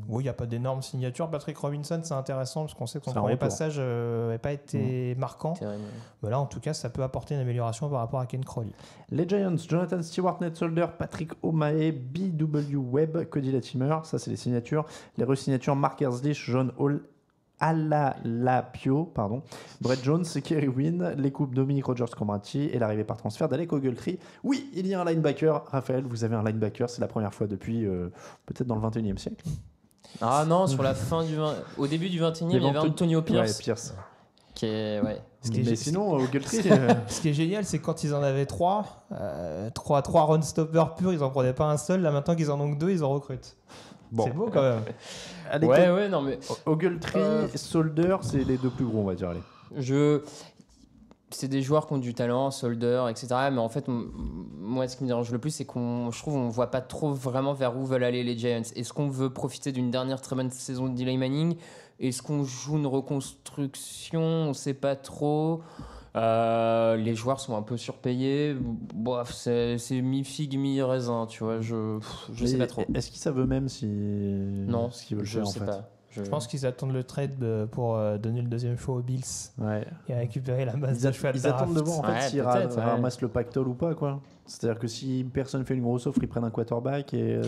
Oui, il n'y a pas d'énormes signatures. Patrick Robinson, c'est intéressant parce qu'on sait que son C'est un premier retour. passage n'avait pas été marquant. Terrible. Mais là, en tout cas, ça peut apporter une amélioration par rapport à Ken Crowley. Les Giants, Jonathan Stewart, Ned Solder, Patrick Omae, B.W. Webb, Cody Latimer, ça c'est les signatures. Les re-signatures, Mark Herzlich, John Hall, Alalapio, Brett Jones, Kerry Wynn, les coupes Dominic Rodgers-Cromartie et l'arrivée par transfert d'Alec Ogletree. Oui, il y a un linebacker. Raphaël, vous avez un linebacker, c'est la première fois depuis peut-être dans le 21e siècle. Ah non, sur la fin au début du 21e, il y avait Antonio Pierce. Ouais, Pierce. Qui est, ouais. Mais sinon, Ogletree... Ce qui est génial, c'est que quand ils en avaient trois run stoppers purs, ils n'en prenaient pas un seul. Là, maintenant qu'ils en ont que 2, ils en recrutent. Bon. C'est beau quand même. Ouais, non mais... Ogletree, Solder, c'est les deux plus gros, on va dire. Allez. C'est des joueurs qui ont du talent, Solder, etc. Mais en fait, moi, ce qui me dérange le plus, c'est je trouve qu'on ne voit pas trop vraiment vers où veulent aller les Giants. Est-ce qu'on veut profiter d'une dernière très bonne saison de Eli Manning? Est-ce qu'on joue une reconstruction? On ne sait pas trop. Les joueurs sont un peu surpayés. Bref, c'est mi-figue, mi-raisin, tu vois. Je sais pas trop. Est-ce qu'ils savent eux-mêmes Non, ce qu'ils veulent je faire, sais en fait. pas. Je pense qu'ils attendent le trade pour donner le deuxième choix aux Bills et récupérer la masse de choix de Ils attendent de voir en fait s'ils ramassent le pactole ou pas, quoi. C'est-à-dire que si personne fait une grosse offre, ils prennent un quarterback et...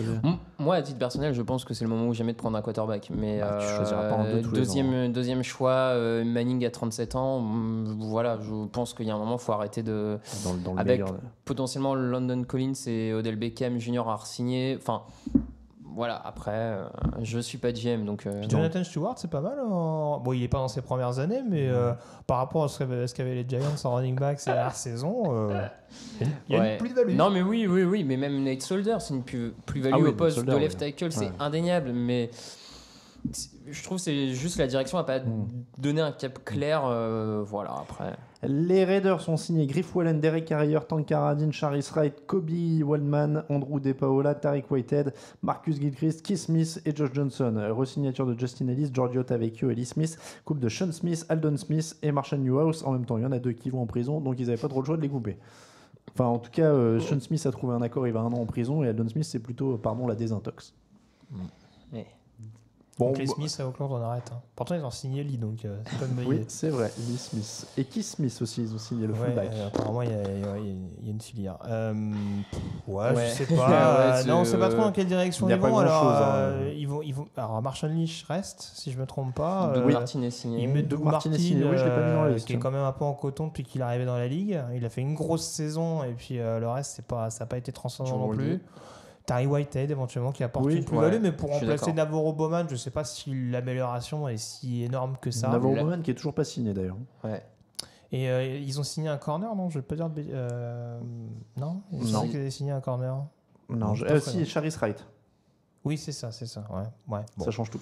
Moi, à titre personnel, je pense que c'est le moment ou jamais de prendre un quarterback. Mais tu choisiras pas un de tous deuxième choix, Manning à 37 ans, voilà, je pense qu'il y a un moment, il faut arrêter de... avec potentiellement London Collins et Odell Beckham Jr. à re-signer. Enfin, voilà, après, je suis pas GM, donc... Jonathan Stewart, c'est pas mal. Bon, il est pas dans ses premières années, mais par rapport à ce qu'avaient les Giants en running back ces dernières saisons, il y a une plus-value. Non, mais oui, mais même Nate Solder, c'est une plus-value au poste de left tackle, c'est indéniable, mais... Je trouve que c'est juste la direction n'a pas donné un cap clair. Voilà, après. Les Raiders ont signé Griff Wallen, Derek Carrier, Tank Carradine, Charis Wright, Kobe Waldman, Andrew DePaola, Tariq Whitehead, Marcus Gilchrist, Keith Smith et Josh Johnson. Resignature de Justin Ellis, Giorgio Tavecchio et Lee Smith. Coupe de Sean Smith, Aldon Smith et Marshall Newhouse. En même temps, il y en a 2 qui vont en prison, donc ils n'avaient pas trop le choix de les couper. Enfin, en tout cas, Sean Smith a trouvé un accord, il va 1 an en prison, et Aldon Smith, c'est plutôt, la désintox. Bon, donc les Smith à Oakland, on arrête. Pourtant, ils ont signé Lee, donc c'est pas une bonne idée. Oui, c'est vrai, Lee Smith. Et Keith Smith aussi, ils ont signé le fullback. Apparemment, il y a une filière. Je sais pas. Non, on sait pas trop dans quelle direction ils vont. Alors, ils vont. Alors, Marshall Lynch reste, si je me trompe pas. Doug Martin est signé. Ils mettent Doug Martin, je l'ai pas mis dans la liste, qui est quand même un peu en coton depuis qu'il est arrivé dans la ligue. Il a fait une grosse saison, et puis le reste, ça n'a pas été transcendant non plus. Tariq Whitehead éventuellement qui apporte une plus-value, mais pour remplacer Navarro Bowman, je ne sais pas si l'amélioration est si énorme que ça. Navarro Bowman qui est toujours pas signé d'ailleurs. Ouais. Et ils ont signé un corner, non? Je vais pas dire non. Ils avaient signé un corner. Non, si Charis Wright. Oui, c'est ça. Ouais. Bon. Ça change tout.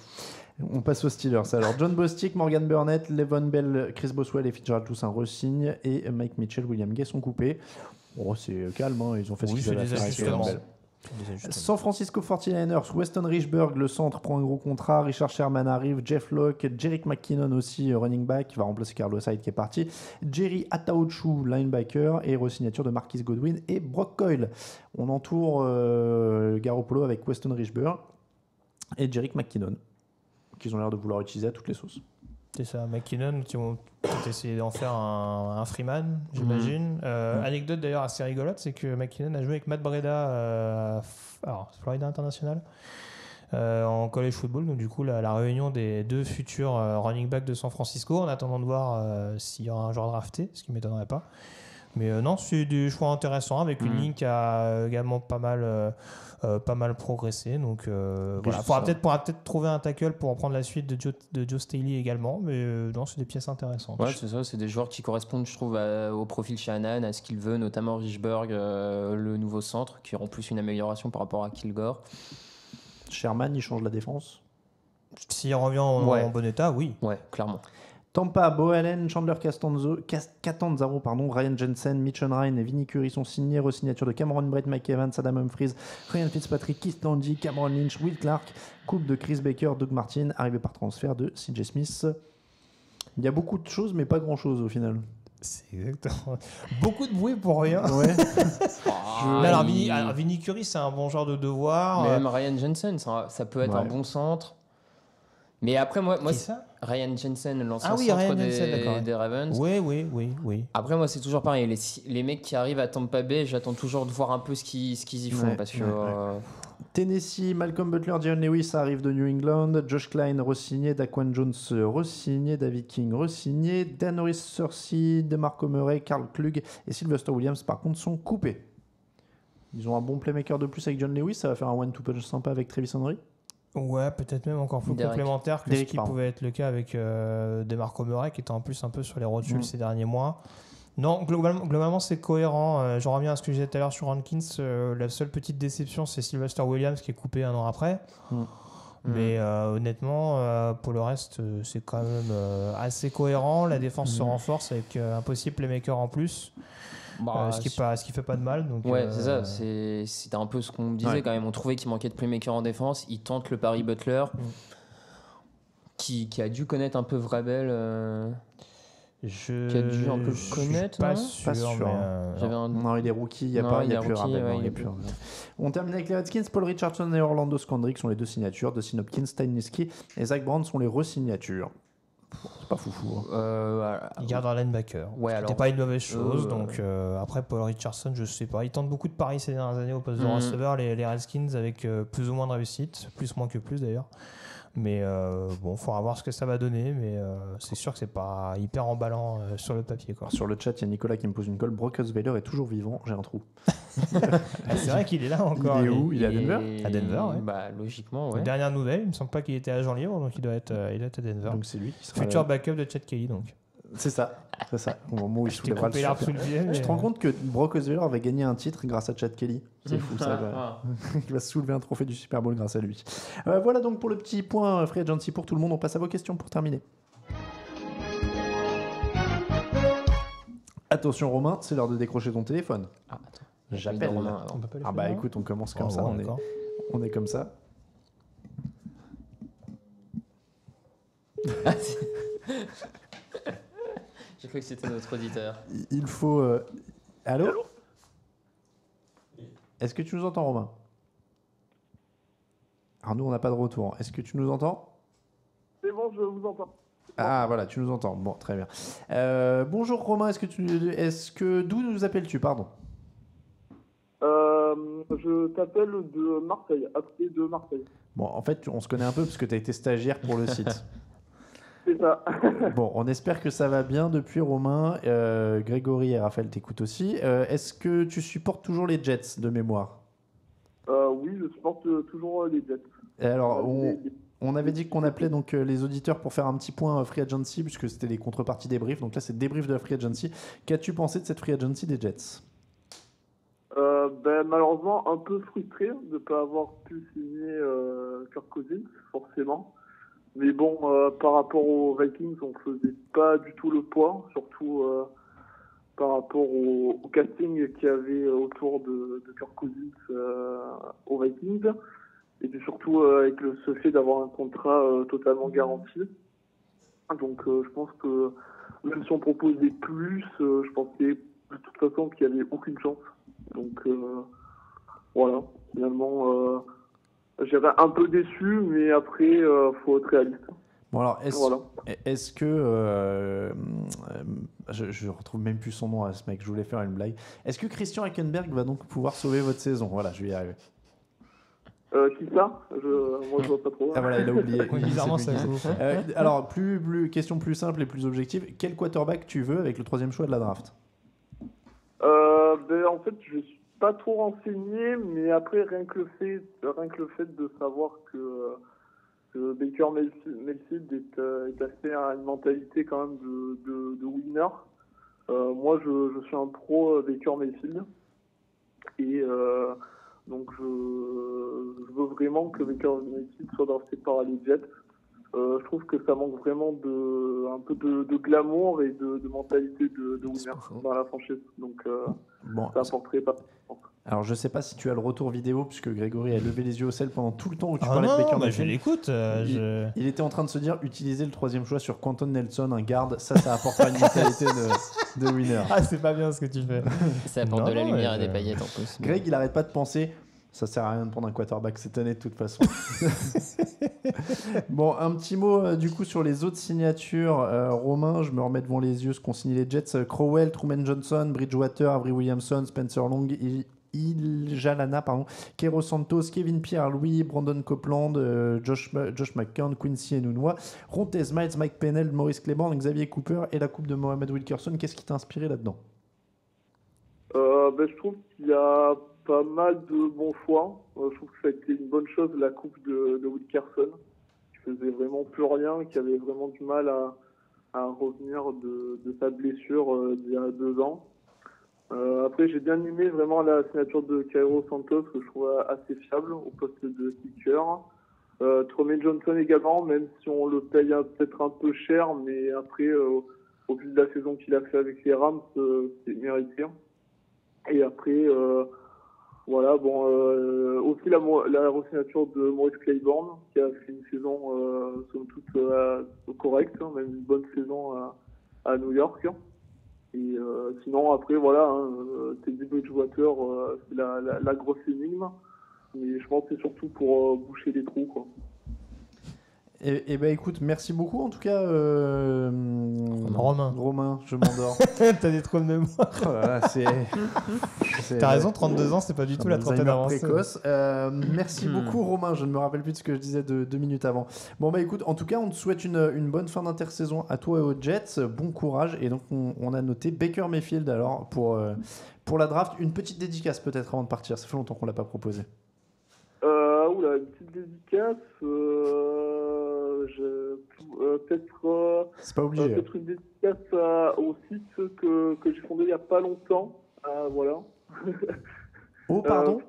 On passe aux Steelers. Alors, John Bostic, Morgan Burnett, Levon Bell, Chris Boswell et Fitzgerald tous un re-signe, et Mike Mitchell, William Gay sont coupés. Oh, c'est calme, hein. Ils ont fait ce qu'ils avaient à faire avec Levon Bell. San Francisco 49ers, Weston Richburg, le centre, prend un gros contrat. Richard Sherman arrive, Jeff Locke, Jerick McKinnon aussi, running back, qui va remplacer Carlos Hyde qui est parti. Jerry Ataochu, linebacker, et re-signature de Marquis Godwin et Brock Coyle. On entoure Garoppolo avec Weston Richburg et Jerick McKinnon, qu'ils ont l'air de vouloir utiliser à toutes les sauces. C'est ça, McKinnon, qui vont peut-être essayer d'en faire un Freeman, j'imagine. Anecdote d'ailleurs assez rigolote, c'est que McKinnon a joué avec Matt Breida, Florida International, en college football. Donc du coup, la réunion des 2 futurs running backs de San Francisco, en attendant de voir s'il y aura un joueur drafté, ce qui ne m'étonnerait pas. Mais non, c'est des choix intéressants avec une ligne qui a également pas mal progressé. Donc voilà, il faudra peut-être trouver un tackle pour prendre la suite de Joe Staley également. Mais non, c'est des pièces intéressantes. Ouais, c'est ça, c'est des joueurs qui correspondent, je trouve, au profil Shanahan, à ce qu'il veut, notamment Richburg, le nouveau centre, qui auront plus une amélioration par rapport à Kilgore. Sherman, il change la défense. S'il revient en bon état, oui. Ouais, clairement. Tampa, Bo Allen, Chandler Catanzaro, Ryan Jensen, Mitch Ryan et Vinny Curry sont signés. Resignature de Cameron Brett, Mike Evans, Adam Humphries, Ryan Fitzpatrick, Keith Landy, Cameron Lynch, Will Clark. Coupe de Chris Baker, Doug Martin, arrivé par transfert de CJ Smith. Il y a beaucoup de choses, mais pas grand-chose au final. C'est exactement. Beaucoup de bruit pour rien. Ouais. Alors, Vinny Curry, c'est un bon genre de devoir. Mais même Ryan Jensen, ça peut être un bon centre. Mais après, moi Ryan Jensen, l'ancien centre des Ravens. Oui. Après, moi, c'est toujours pareil. Les mecs qui arrivent à Tampa Bay, j'attends toujours de voir un peu ce qu'ils y font. Parce que, Tennessee, Malcolm Butler, Dion Lewis arrive de New England. Josh Klein re-signé, Daquan Jones re-signé, David King re-signé, Danoris Searcy, DeMarco Murray, Carl Klug et Sylvester Williams, par contre, sont coupés. Ils ont un bon playmaker de plus avec John Lewis. Ça va faire un one-two punch sympa avec Travis Henry. Ouais, peut-être même encore plus complémentaire que ce qui pouvait être le cas avec DeMarco Murray, qui était en plus un peu sur les rotules ces derniers mois. Non, globalement c'est cohérent. J'en reviens à ce que je disais tout à l'heure sur Hankins. La seule petite déception, c'est Sylvester Williams qui est coupé 1 an après. Mais honnêtement, pour le reste, c'est quand même assez cohérent. La défense se renforce avec un possible playmaker en plus. Ce qui fait pas de mal. Donc, c'est ça. C'était un peu ce qu'on disait quand même. On trouvait qu'il manquait de playmaker en défense. Il tente le pari Butler, qui a dû connaître un peu Vrabel. Qui a dû un peu le connaître, pas non sûr. Pas sûr. Non, il est rookie, il n'y a plus Rabel. On termine avec les Redskins. Paul Richardson et Orlando Scandrick sont les deux signatures. Dustin Hopkins, Ty Niski et Zach Brown sont les re-signatures. C'est pas foufou. Il garde un linebacker. C'était pas une mauvaise chose. Donc après, Paul Richardson, je sais pas. Il tente beaucoup de paris ces dernières années au poste de receveur, les Redskins, avec plus ou moins de réussite. Moins que plus d'ailleurs. Mais bon, il faudra voir ce que ça va donner. Mais c'est sûr que c'est pas hyper emballant sur le papier, quoi. Sur le chat, il y a Nicolas qui me pose une colle. Brock Osweiler est toujours vivant. J'ai un trou. C'est vrai qu'il est là encore. Il est où ? Il est à Denver ? À Denver, ouais. Bah, logiquement, ouais. Dernière nouvelle, il me semble pas qu'il était agent libre, donc il doit être à Denver. Donc c'est lui qui sera futur backup de Chad Kelly, donc. C'est ça. Au moment où il soulèvera le super. Je te rends compte que Brock Osweiler avait gagné un titre grâce à Chad Kelly. C'est fou ça. Il va soulever un trophée du Super Bowl grâce à lui. Voilà donc pour le petit point Free Agency pour tout le monde. On passe à vos questions pour terminer. Attention Romain, c'est l'heure de décrocher ton téléphone. Ah, attends. J'appelle. Romain, Écoute, on commence comme ça. On est comme ça. J'ai cru que c'était notre auditeur. Il faut... Allô ? Est-ce que tu nous entends, Romain ? Alors nous, on n'a pas de retour. Est-ce que tu nous entends ? C'est bon, je vous entends. Ah, voilà, tu nous entends. Bon, très bien. Bonjour, Romain. D'où nous appelles-tu, pardon ? Je t'appelle de Marseille, appelé de Marseille. Bon, en fait, on se connaît un peu parce que tu as été stagiaire pour le site. C'est ça. Bon, on espère que ça va bien depuis, Romain. Grégory et Raphaël t'écoutent aussi. Est-ce que tu supportes toujours les Jets de mémoire ? Oui, je supporte toujours les Jets. Alors, on avait dit qu'on appelait donc les auditeurs pour faire un petit point Free Agency, puisque c'était les contreparties débrief. Donc là, c'est débrief de la Free Agency. Qu'as-tu pensé de cette Free Agency des Jets ? Malheureusement, un peu frustré de ne pas avoir pu signer Kirk Cousins, forcément. Mais bon, par rapport aux Vikings, on ne faisait pas du tout le poids, surtout par rapport au casting qu'il y avait autour de Kirk Cousins aux Vikings. Et puis surtout avec ce fait d'avoir un contrat totalement garanti. Donc je pense que même si on proposait plus, je pensais de toute façon qu'il n'y avait aucune chance. Donc voilà, finalement, j'étais un peu déçu, mais après, faut être réaliste. Bon alors, est-ce que... je retrouve même plus son nom à ce mec, je voulais faire une blague. Est-ce que Christian Hackenberg va donc pouvoir sauver votre saison ? Voilà, je vais y arriver. Qui ça ? Moi, je vois pas trop. Ah voilà, il a oublié. Bizarrement, ça joue. Alors, question plus simple et plus objective. Quel quarterback tu veux avec le 3e choix de la draft ? En fait, je suis pas trop renseigné, mais après, rien que le fait de savoir que Baker Mayfield est assez à une mentalité quand même de winner. Moi, je suis un pro Baker Mayfield. Et donc, je veux vraiment que Baker Mayfield soit drafté par les Jets. Je trouve que ça manque vraiment un peu de glamour et de mentalité de winner dans la franchise. Donc, ça apporterait pas. Alors, je sais pas si tu as le retour vidéo, puisque Grégory a levé les yeux au ciel pendant tout le temps où tu parlais de Baker Mayfield. Je l'écoute. Il était en train de se dire utiliser le 3e choix sur Quentin Nelson, un garde. Ça apportera une mentalité de winner. Ah, c'est pas bien ce que tu fais. Ça apporte de la lumière et des paillettes en plus. Greg, il arrête pas de penser. Ça sert à rien de prendre un quarterback cette année de toute façon. Bon, un petit mot du coup sur les autres signatures. Romain, je me remets devant les yeux ce qu'ont signé les Jets. Crowell, Truman Johnson, Bridgewater, Avery Williamson, Spencer Long, Jalana, Kero Santos, Kevin Pierre-Louis, Brandon Copeland, Josh McCown, Quincy Enunwa, Rontez Miles, Mike Pennell, Maurice Claiborne, Xavier Cooper et la coupe de Mohamed Wilkerson. Qu'est-ce qui t'a inspiré là-dedans ? Je trouve qu'il y a pas mal de bons choix. Je trouve que ça a été une bonne chose, la coupe de Wilkerson, qui faisait vraiment plus rien, qui avait vraiment du mal à revenir de sa blessure d'il y a 2 ans. Après, j'ai bien aimé vraiment la signature de Cairo Santos, que je trouve assez fiable au poste de kicker. Truman Johnson également, même si on le paye peut-être un peu cher, mais après, au vu de la saison qu'il a fait avec les Rams, c'est mérité. Et après, aussi la re-signature de Maurice Claiborne, qui a fait une saison somme toute correcte, même une bonne saison à New York. Et sinon, après, voilà, Teddy Bridgewater, c'est la grosse énigme. Mais je pense que c'est surtout pour boucher les trous, quoi. Et ben écoute, merci beaucoup en tout cas. Romain, je m'endors. T'as des trous de mémoire. Oh là là, T'as raison, 32 ans, c'est pas du tout la trentaine avancée. Précoce. Merci beaucoup Romain, je ne me rappelle plus de ce que je disais 2 minutes avant. Bon bah écoute, en tout cas on te souhaite une bonne fin d'intersaison à toi et aux Jets, bon courage. Et donc on a noté Baker Mayfield alors pour la draft. Une petite dédicace peut-être avant de partir, ça fait longtemps qu'on l'a pas proposé. Oula, une petite dédicace, peut-être. C'est pas obligé. Peut-être une dédicace au site que j'ai fondé il y a pas longtemps. Voilà. Oh, pardon.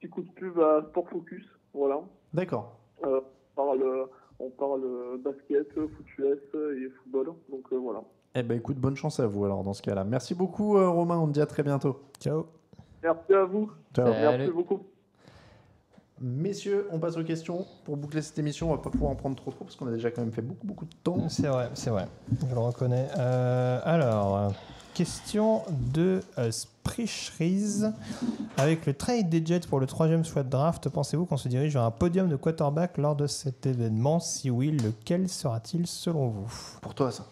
Petit coup de pub à Sport Focus. Voilà. D'accord. On parle basket, foot US et football. Donc voilà. Eh ben écoute, bonne chance à vous alors dans ce cas-là. Merci beaucoup Romain, on te dit à très bientôt. Ciao. Merci à vous. Ciao. Merci beaucoup. Messieurs, on passe aux questions. Pour boucler cette émission, on va pas pouvoir en prendre trop parce qu'on a déjà quand même fait beaucoup de temps. C'est vrai. Je le reconnais. Alors, question de Sprichries. Avec le trade des Jets pour le 3e choix de draft, pensez-vous qu'on se dirige vers un podium de quarterback lors de cet événement? Si oui, lequel sera-t-il selon vous? Pour toi, ça.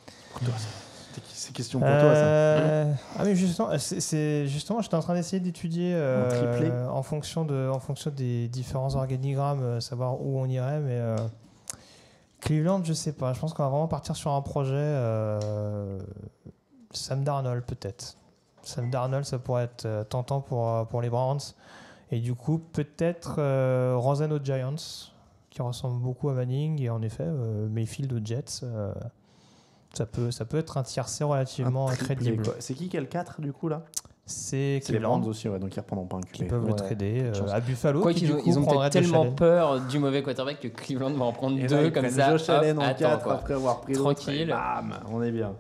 C'est question pour toi, ça. Ah mais justement, justement, j'étais en train d'essayer d'étudier en fonction des différents organigrammes, savoir où on irait, mais Cleveland, je sais pas. Je pense qu'on va vraiment partir sur un projet Sam Darnold peut-être. Sam Darnold, ça pourrait être tentant pour les Browns. Et du coup, peut-être Rosen aux Giants, qui ressemble beaucoup à Manning, et en effet, Mayfield aux Jets. Ça peut être un tiercé relativement crédible. C'est qui a le 4 du coup là? C'est les Browns aussi, ouais, donc ils reprendront pas un QB. Qui peuvent le trader à Buffalo. Quoi qu'ils ils ont peut-être tellement peur du mauvais quarterback que Cleveland va en prendre 2 comme ça. Josh Allen en 4 après avoir pris tranquille. Bam, on est bien.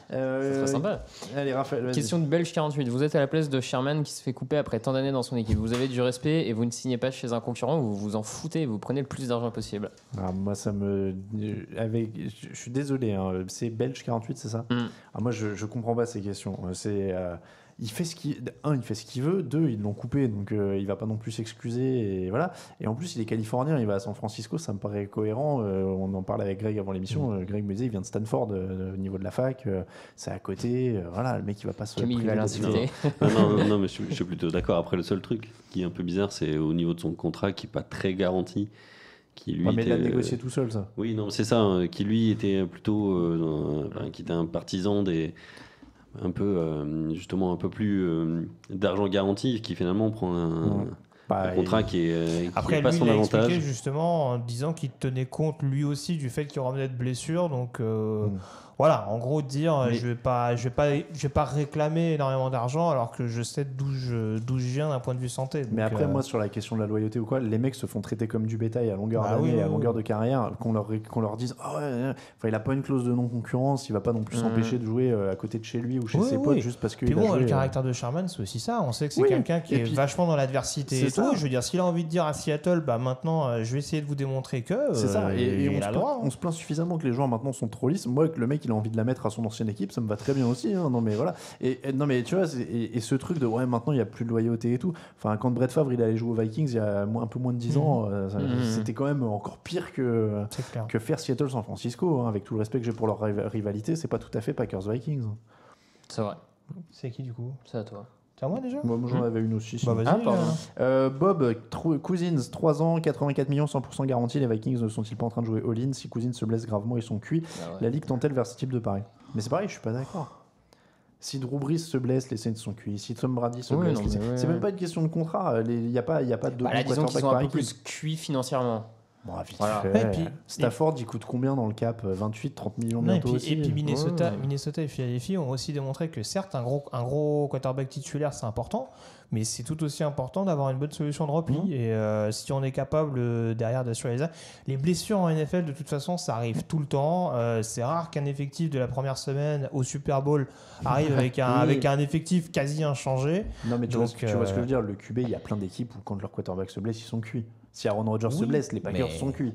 C'est très sympa. Allez, Raphaël, vas-y. Question de Belge 48. Vous êtes à la place de Sherman qui se fait couper après tant d'années dans son équipe. Vous avez du respect et vous ne signez pas chez un concurrent ou vous vous en foutez et vous prenez le plus d'argent possible? Moi, ça me. Je suis désolé, hein. C'est Belge 48, c'est ça? Moi, je comprends pas ces questions. C'est. Il fait ce qu'il veut. 2, ils l'ont coupé, donc il va pas non plus s'excuser. Et voilà. Et en plus, il est californien, il va à San Francisco, ça me paraît cohérent. On en parlait avec Greg avant l'émission. Greg me disait, il vient de Stanford au niveau de la fac, c'est à côté. Voilà, le mec, il va pas se. Camille, il va l'insulter. Non, mais je suis plutôt d'accord. Après, le seul truc qui est un peu bizarre, c'est au niveau de son contrat qui est pas très garanti. Qui lui mais il l'a négocié tout seul, ça. Oui, non, c'est ça. Qui lui était plutôt, qui était un partisan des. Un peu justement un peu plus d'argent garanti qui finalement prend un contrat qui est pas son avantage. Expliqué justement en disant qu'il tenait compte lui aussi du fait qu'il y aura peut-être blessure, donc voilà, en gros dire je vais pas réclamer énormément d'argent alors que je sais d'où je viens d'un point de vue santé. Donc, mais après moi sur la question de la loyauté ou quoi, les mecs se font traiter comme du bétail à longueur d'année, à longueur de carrière, qu'on leur dise il a pas une clause de non concurrence, il va pas non plus s'empêcher de jouer à côté de chez lui ou chez ses potes juste parce que. Puis bon, le caractère de Sherman c'est aussi ça. On sait que c'est quelqu'un qui est vachement dans l'adversité et tout. Je veux dire, s'il a envie de dire à Seattle, maintenant je vais essayer de vous démontrer que c'est ça. Et on se plaint suffisamment que les joueurs maintenant sont trop lisses. Moi, que le mec il a envie de la mettre à son ancienne équipe, ça me va très bien aussi. Non mais voilà. Et non mais tu vois, et ce truc de maintenant il y a plus de loyauté et tout. Enfin, quand Brett Favre il allait jouer aux Vikings il y a un peu moins de 10 ans, c'était quand même encore pire que faire Seattle-San Francisco. Avec tout le respect que j'ai pour leur rivalité, c'est pas tout à fait Packers-Vikings. C'est vrai. C'est qui du coup? C'est à toi. C'est à moi déjà? Moi j'en avais une aussi. Vas-y. Bob, Cousins, 3 ans, 84 millions, 100% garantie. Les Vikings ne sont-ils pas en train de jouer all-in? Si Cousins se blesse gravement, ils sont cuits. La ligue tend-elle vers ce type de pari? Mais c'est pareil, je suis pas d'accord. Si Drew Brees se blesse, les Saints sont cuits. Si Tom Brady se blesse, c'est même pas une question de contrat. Il n'y a pas de disons qu'ils sont un peu plus cuits financièrement. Bon, vite fait. Puis, Stafford, il coûte combien dans le cap? 28, 30 millions bientôt aussi. Et puis Minnesota et Philadelphie ont aussi démontré que certes, un gros quarterback titulaire, c'est important, mais c'est tout aussi important d'avoir une bonne solution de repli. Et si on est capable derrière d'assurer les blessures en NFL, de toute façon, ça arrive tout le temps. C'est rare qu'un effectif de la première semaine au Super Bowl arrive avec un effectif quasi inchangé. Non, mais tu vois ce que je veux dire. Le QB, il y a plein d'équipes où quand leur quarterback se blesse, ils sont cuits. Si Aaron Rodgers se blesse, les Packers sont cuits.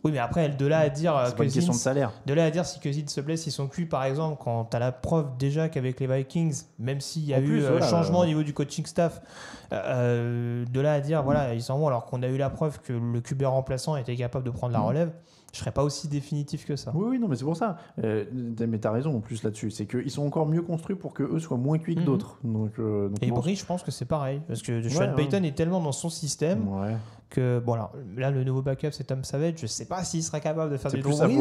Oui, mais après, de là à dire c'est pas une question de salaire. De là à dire si Cousins se blesse, ils sont cuits, par exemple, quand tu as la preuve déjà qu'avec les Vikings, même s'il y a eu changement au niveau du coaching staff, de là à dire voilà, ils s'en vont alors qu'on a eu la preuve que le QB remplaçant était capable de prendre la relève, je serais pas aussi définitif que ça. Oui, non, mais c'est pour ça. Mais t'as raison en plus là-dessus. C'est qu'ils sont encore mieux construits pour qu'eux soient moins cuits que d'autres. Donc, et Brie, je pense que c'est pareil. Parce que Sean Payton est tellement dans son système que, bon, alors, là, le nouveau backup, c'est Tom Savage. Je sais pas s'il sera capable de faire du Drew Brees.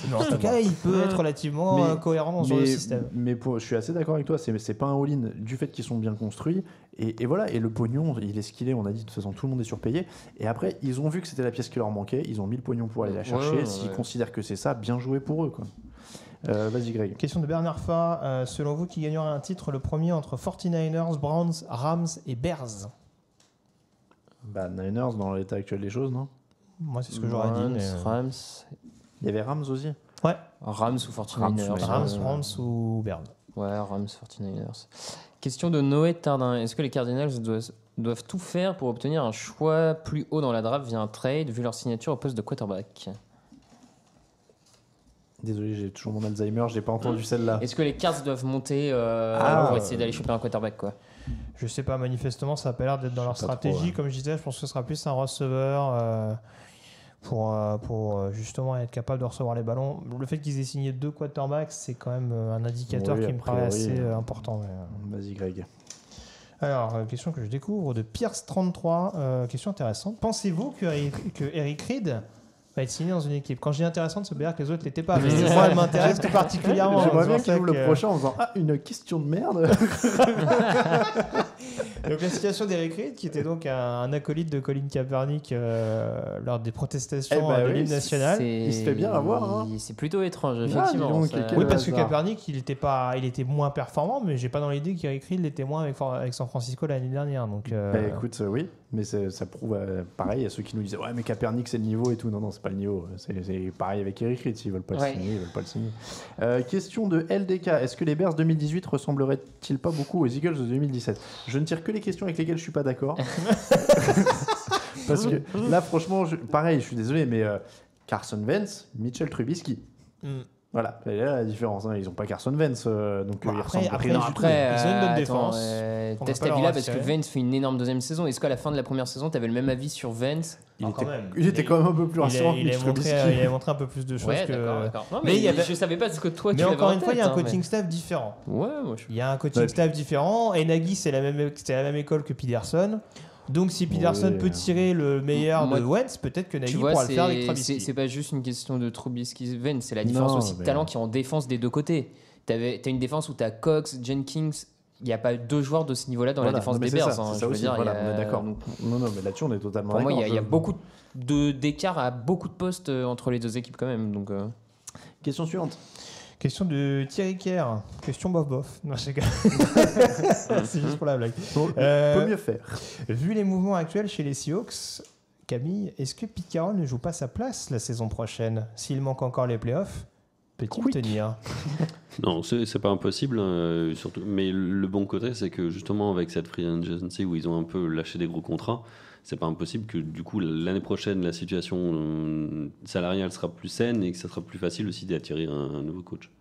Mais en tout cas, il peut être relativement cohérent dans le système. Mais je suis assez d'accord avec toi. C'est pas un all-in du fait qu'ils sont bien construits. Et voilà. Et le pognon, il est ce qu'il est. On a dit, de toute façon, tout le monde est surpayé. Et après, ils ont vu que c'était la pièce qui leur manquait. Ils ont mis le pognon pour aller la chercher. S'ils considèrent que c'est ça, bien joué pour eux, quoi. Vas-y, Greg. Question de Bernard Fa. Selon vous, qui gagnera un titre le premier entre 49ers, Browns, Rams et Bears? Niners dans l'état actuel des choses, non? Moi, c'est ce que j'aurais dit. Mais... Rams. Il y avait Rams aussi? Ouais. Rams ou 49ers. Rams ou Bears. Ouais, Rams, 49ers. Question de Noé Tardin. Est-ce que les Cardinals doivent tout faire pour obtenir un choix plus haut dans la draft via un trade, vu leur signature au poste de quarterback? Désolé, j'ai toujours mon Alzheimer, j'ai pas entendu celle-là. Est-ce que les Cards doivent monter pour essayer d'aller choper un quarterback, quoi? Je sais pas, manifestement, ça a pas l'air d'être dans leur stratégie. Comme je disais, je pense que ce sera plus un receveur pour justement être capable de recevoir les ballons. Le fait qu'ils aient signé 2 quarterbacks, c'est quand même un indicateur qui me paraît assez important. Vas-y, Greg. Alors, question que je découvre de Pierce33, question intéressante. Pensez-vous que Eric Reid va être signé dans une équipe? Quand je dis intéressante, ça veut dire que les autres l'étaient pas. Mais moi, elle m'intéresse tout particulièrement. J'aimerais bien qu'il ouvre le prochain en disant une question de merde. Donc la situation d'Eric Reid, qui était donc un acolyte de Colin Kaepernick lors des protestations de l'hymne national. Il se fait bien avoir. Hein. C'est plutôt étrange, effectivement. Oui, parce que Kaepernick, il était moins performant, mais j'ai pas dans l'idée qu'Eric Reid l'était moins avec San Francisco l'année dernière. Donc, écoute, oui, mais ça prouve pareil à ceux qui nous disaient ouais, mais Kaepernick c'est le niveau et tout. Non, c'est pas le niveau. C'est pareil avec Eric Reid. S'ils veulent pas le signer, ils veulent pas le signer. Question de LDK. Est-ce que les Bears 2018 ressembleraient-ils pas beaucoup aux Eagles de 2017? Je ne tire que les questions avec lesquelles je suis pas d'accord. Parce que là, franchement, pareil, je suis désolé, mais Carson Wentz, Mitchell Trubisky. Voilà, là, la différence, hein. Ils n'ont pas Carson Wentz, donc ils ressemblent après, ils ont une bonne défense. Test ta villa parce que Wentz fait une énorme deuxième saison. Est-ce qu'à la fin de la première saison, tu avais le même avis sur Wentz? Il était quand même un peu plus rassurant. Il avait montré un peu plus de choses. Ouais, d'accord. Non, mais je savais pas ce que toi tu avais en tête. Mais encore une fois, il y a un coaching staff différent. Il y a un coaching staff différent. Et Nagy, c'est la même école que Peterson. Donc si Peterson peut tirer le meilleur de Wentz, peut-être que Nagy pourra le faire avec Trubisky. C'est pas juste une question de Trubisky-Wentz, c'est la différence aussi de talent qui est en défense des deux côtés. T'as une défense où t'as Cox, Jenkins. Il n'y a pas 2 joueurs de ce niveau-là dans la défense des Bears. C'est ça aussi, on est d'accord. Non, mais là-dessus, on est totalement d'accord. Pour moi, il y a beaucoup d'écart à beaucoup de postes entre les deux équipes quand même. Donc, question suivante. Question de Thierry Kerr. Question bof. Non, c'est juste pour la blague. Peut mieux faire. Vu les mouvements actuels chez les Seahawks, Camille, est-ce que Pete Carroll ne joue pas sa place la saison prochaine? S'il manque encore les playoffs, peut-il tenir? Non, c'est pas impossible. Surtout, mais le bon côté, c'est que justement, avec cette free agency où ils ont un peu lâché des gros contrats, c'est pas impossible que du coup l'année prochaine la situation salariale sera plus saine et que ça sera plus facile aussi d'attirer un nouveau coach.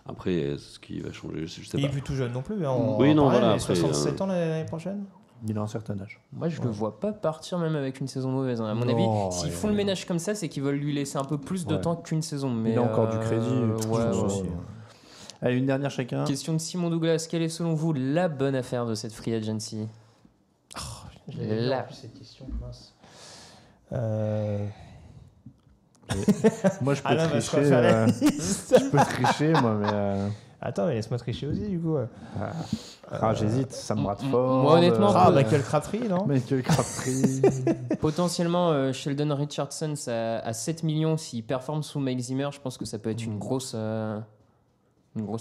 Après, ce qui va changer, je sais pas. Il est plus tout jeune non plus. Hein, oui, non, voilà. Il a 67 ans l'année prochaine. Il a un certain âge. Moi, je le vois pas partir même avec une saison mauvaise. Hein. À mon avis, s'ils font le ménage comme ça, c'est qu'ils veulent lui laisser un peu plus de temps qu'une saison. Mais il a encore du crédit. Allez, une dernière chacun. Question de Simon Douglas. Quelle est selon vous la bonne affaire de cette free agency? Cette question, mince. Moi, je peux tricher. Je peux tricher, moi, mais. Attends, mais laisse-moi tricher aussi, du coup. J'hésite. Sam Bradford. Moi, honnêtement. Michael Crabtree, non? Michael Crabtree. Potentiellement, Sheldon Richardson à 7 millions, s'il performe sous Mike Zimmer, je pense que ça peut être une grosse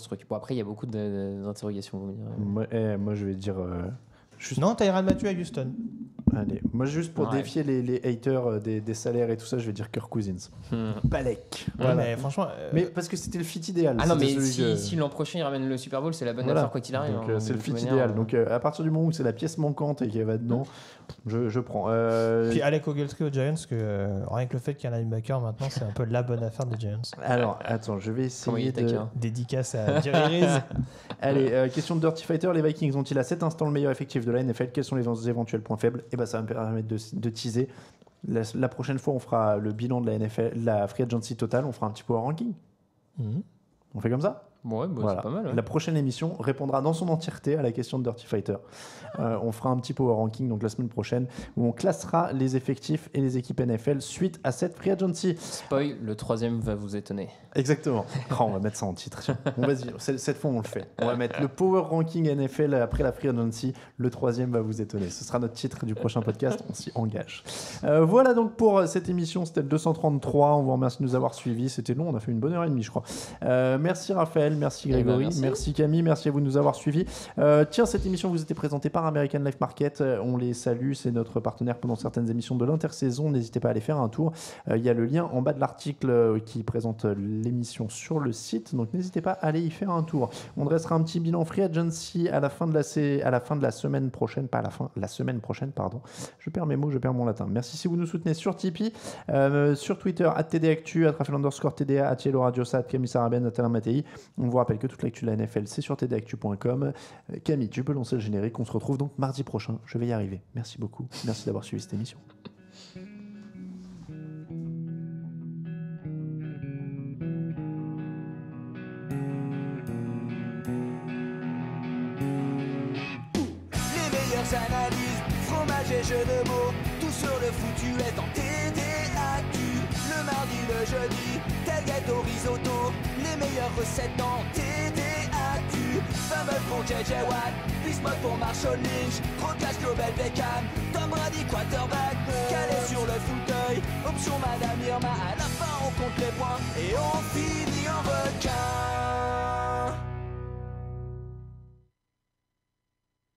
truc. Bon, après, il y a beaucoup d'interrogations, vous me direz. Moi, je vais dire. Non, Tyrann Mathieu à Houston. Allez, moi juste pour défier les haters des salaires et tout ça, je vais dire Kirk Cousins. Balek. Voilà. Mais franchement, mais parce que c'était le fit idéal. Ah non, mais si l'an prochain il ramène le Super Bowl, c'est la bonne affaire quoi qu'il arrive. Donc c'est le fit idéal. Donc à partir du moment où c'est la pièce manquante et qu'elle va dedans, Je prends. Puis Alec Ogletree aux Giants, que rien que le fait qu'il y ait un linebacker maintenant, c'est un peu la bonne affaire des Giants. Alors, attends, je vais essayer de... Dédicace à Jerry Reese. Allez, question de Dirty Fighter. Les Vikings ont-ils à cet instant le meilleur effectif de la NFL? Quels sont les éventuels points faibles? Et ça va me permettre de teaser. La prochaine fois, on fera le bilan de la NFL, la Free Agency totale. On fera un petit power ranking. On fait comme ça? Ouais, voilà. C'est pas mal. Ouais. La prochaine émission répondra dans son entièreté à la question de Dirty Fighter. On fera un petit power ranking donc la semaine prochaine où on classera les effectifs et les équipes NFL suite à cette Free Agency. Spoil, le 3e va vous étonner. Exactement. On va mettre ça en titre. Bon, vas-y, cette fois on le fait. On va mettre le power ranking NFL après la Free Agency. Le 3e va vous étonner. Ce sera notre titre du prochain podcast. On s'y engage. Voilà donc pour cette émission. C'était le 233. On vous remercie de nous avoir suivis. C'était long. On a fait une bonne heure et demie, je crois. Merci Raphaël. Merci Grégory, merci Camille, merci à vous de nous avoir suivis. Tiens, cette émission vous était présentée par American Life Market. On les salue, c'est notre partenaire pendant certaines émissions de l'intersaison. N'hésitez pas à aller faire un tour. Il y a le lien en bas de l'article qui présente l'émission sur le site. Donc n'hésitez pas à aller y faire un tour. On dressera un petit bilan Free Agency à la fin de la semaine prochaine, pas à la semaine prochaine, pardon. Je perds mes mots, je perds mon latin. Merci si vous nous soutenez sur Tipeee, sur Twitter, @TDActu, @Raphaël_TDA, @YelloRadioSat, Camille Saraben, @Alain Mattei. On vous rappelle que toute l'actu de la NFL, c'est sur tdactu.com. Camille, tu peux lancer le générique. On se retrouve donc mardi prochain. Je vais y arriver. Merci beaucoup. Merci d'avoir suivi cette émission. Les meilleures analyses, fromage et jeux de mots, tout sur le foutu est en TDActu. Le mardi, le jeudi, tailgate au risotto, les meilleures recettes en TDAQ. Fameux pour JJ Watt, Bismuth pour Marshall Lynch, Rocklash Global Beckham, Tom Brady quarterback, calé sur le fauteuil, option Madame Irma, à la fin on compte les points et on finit en requin.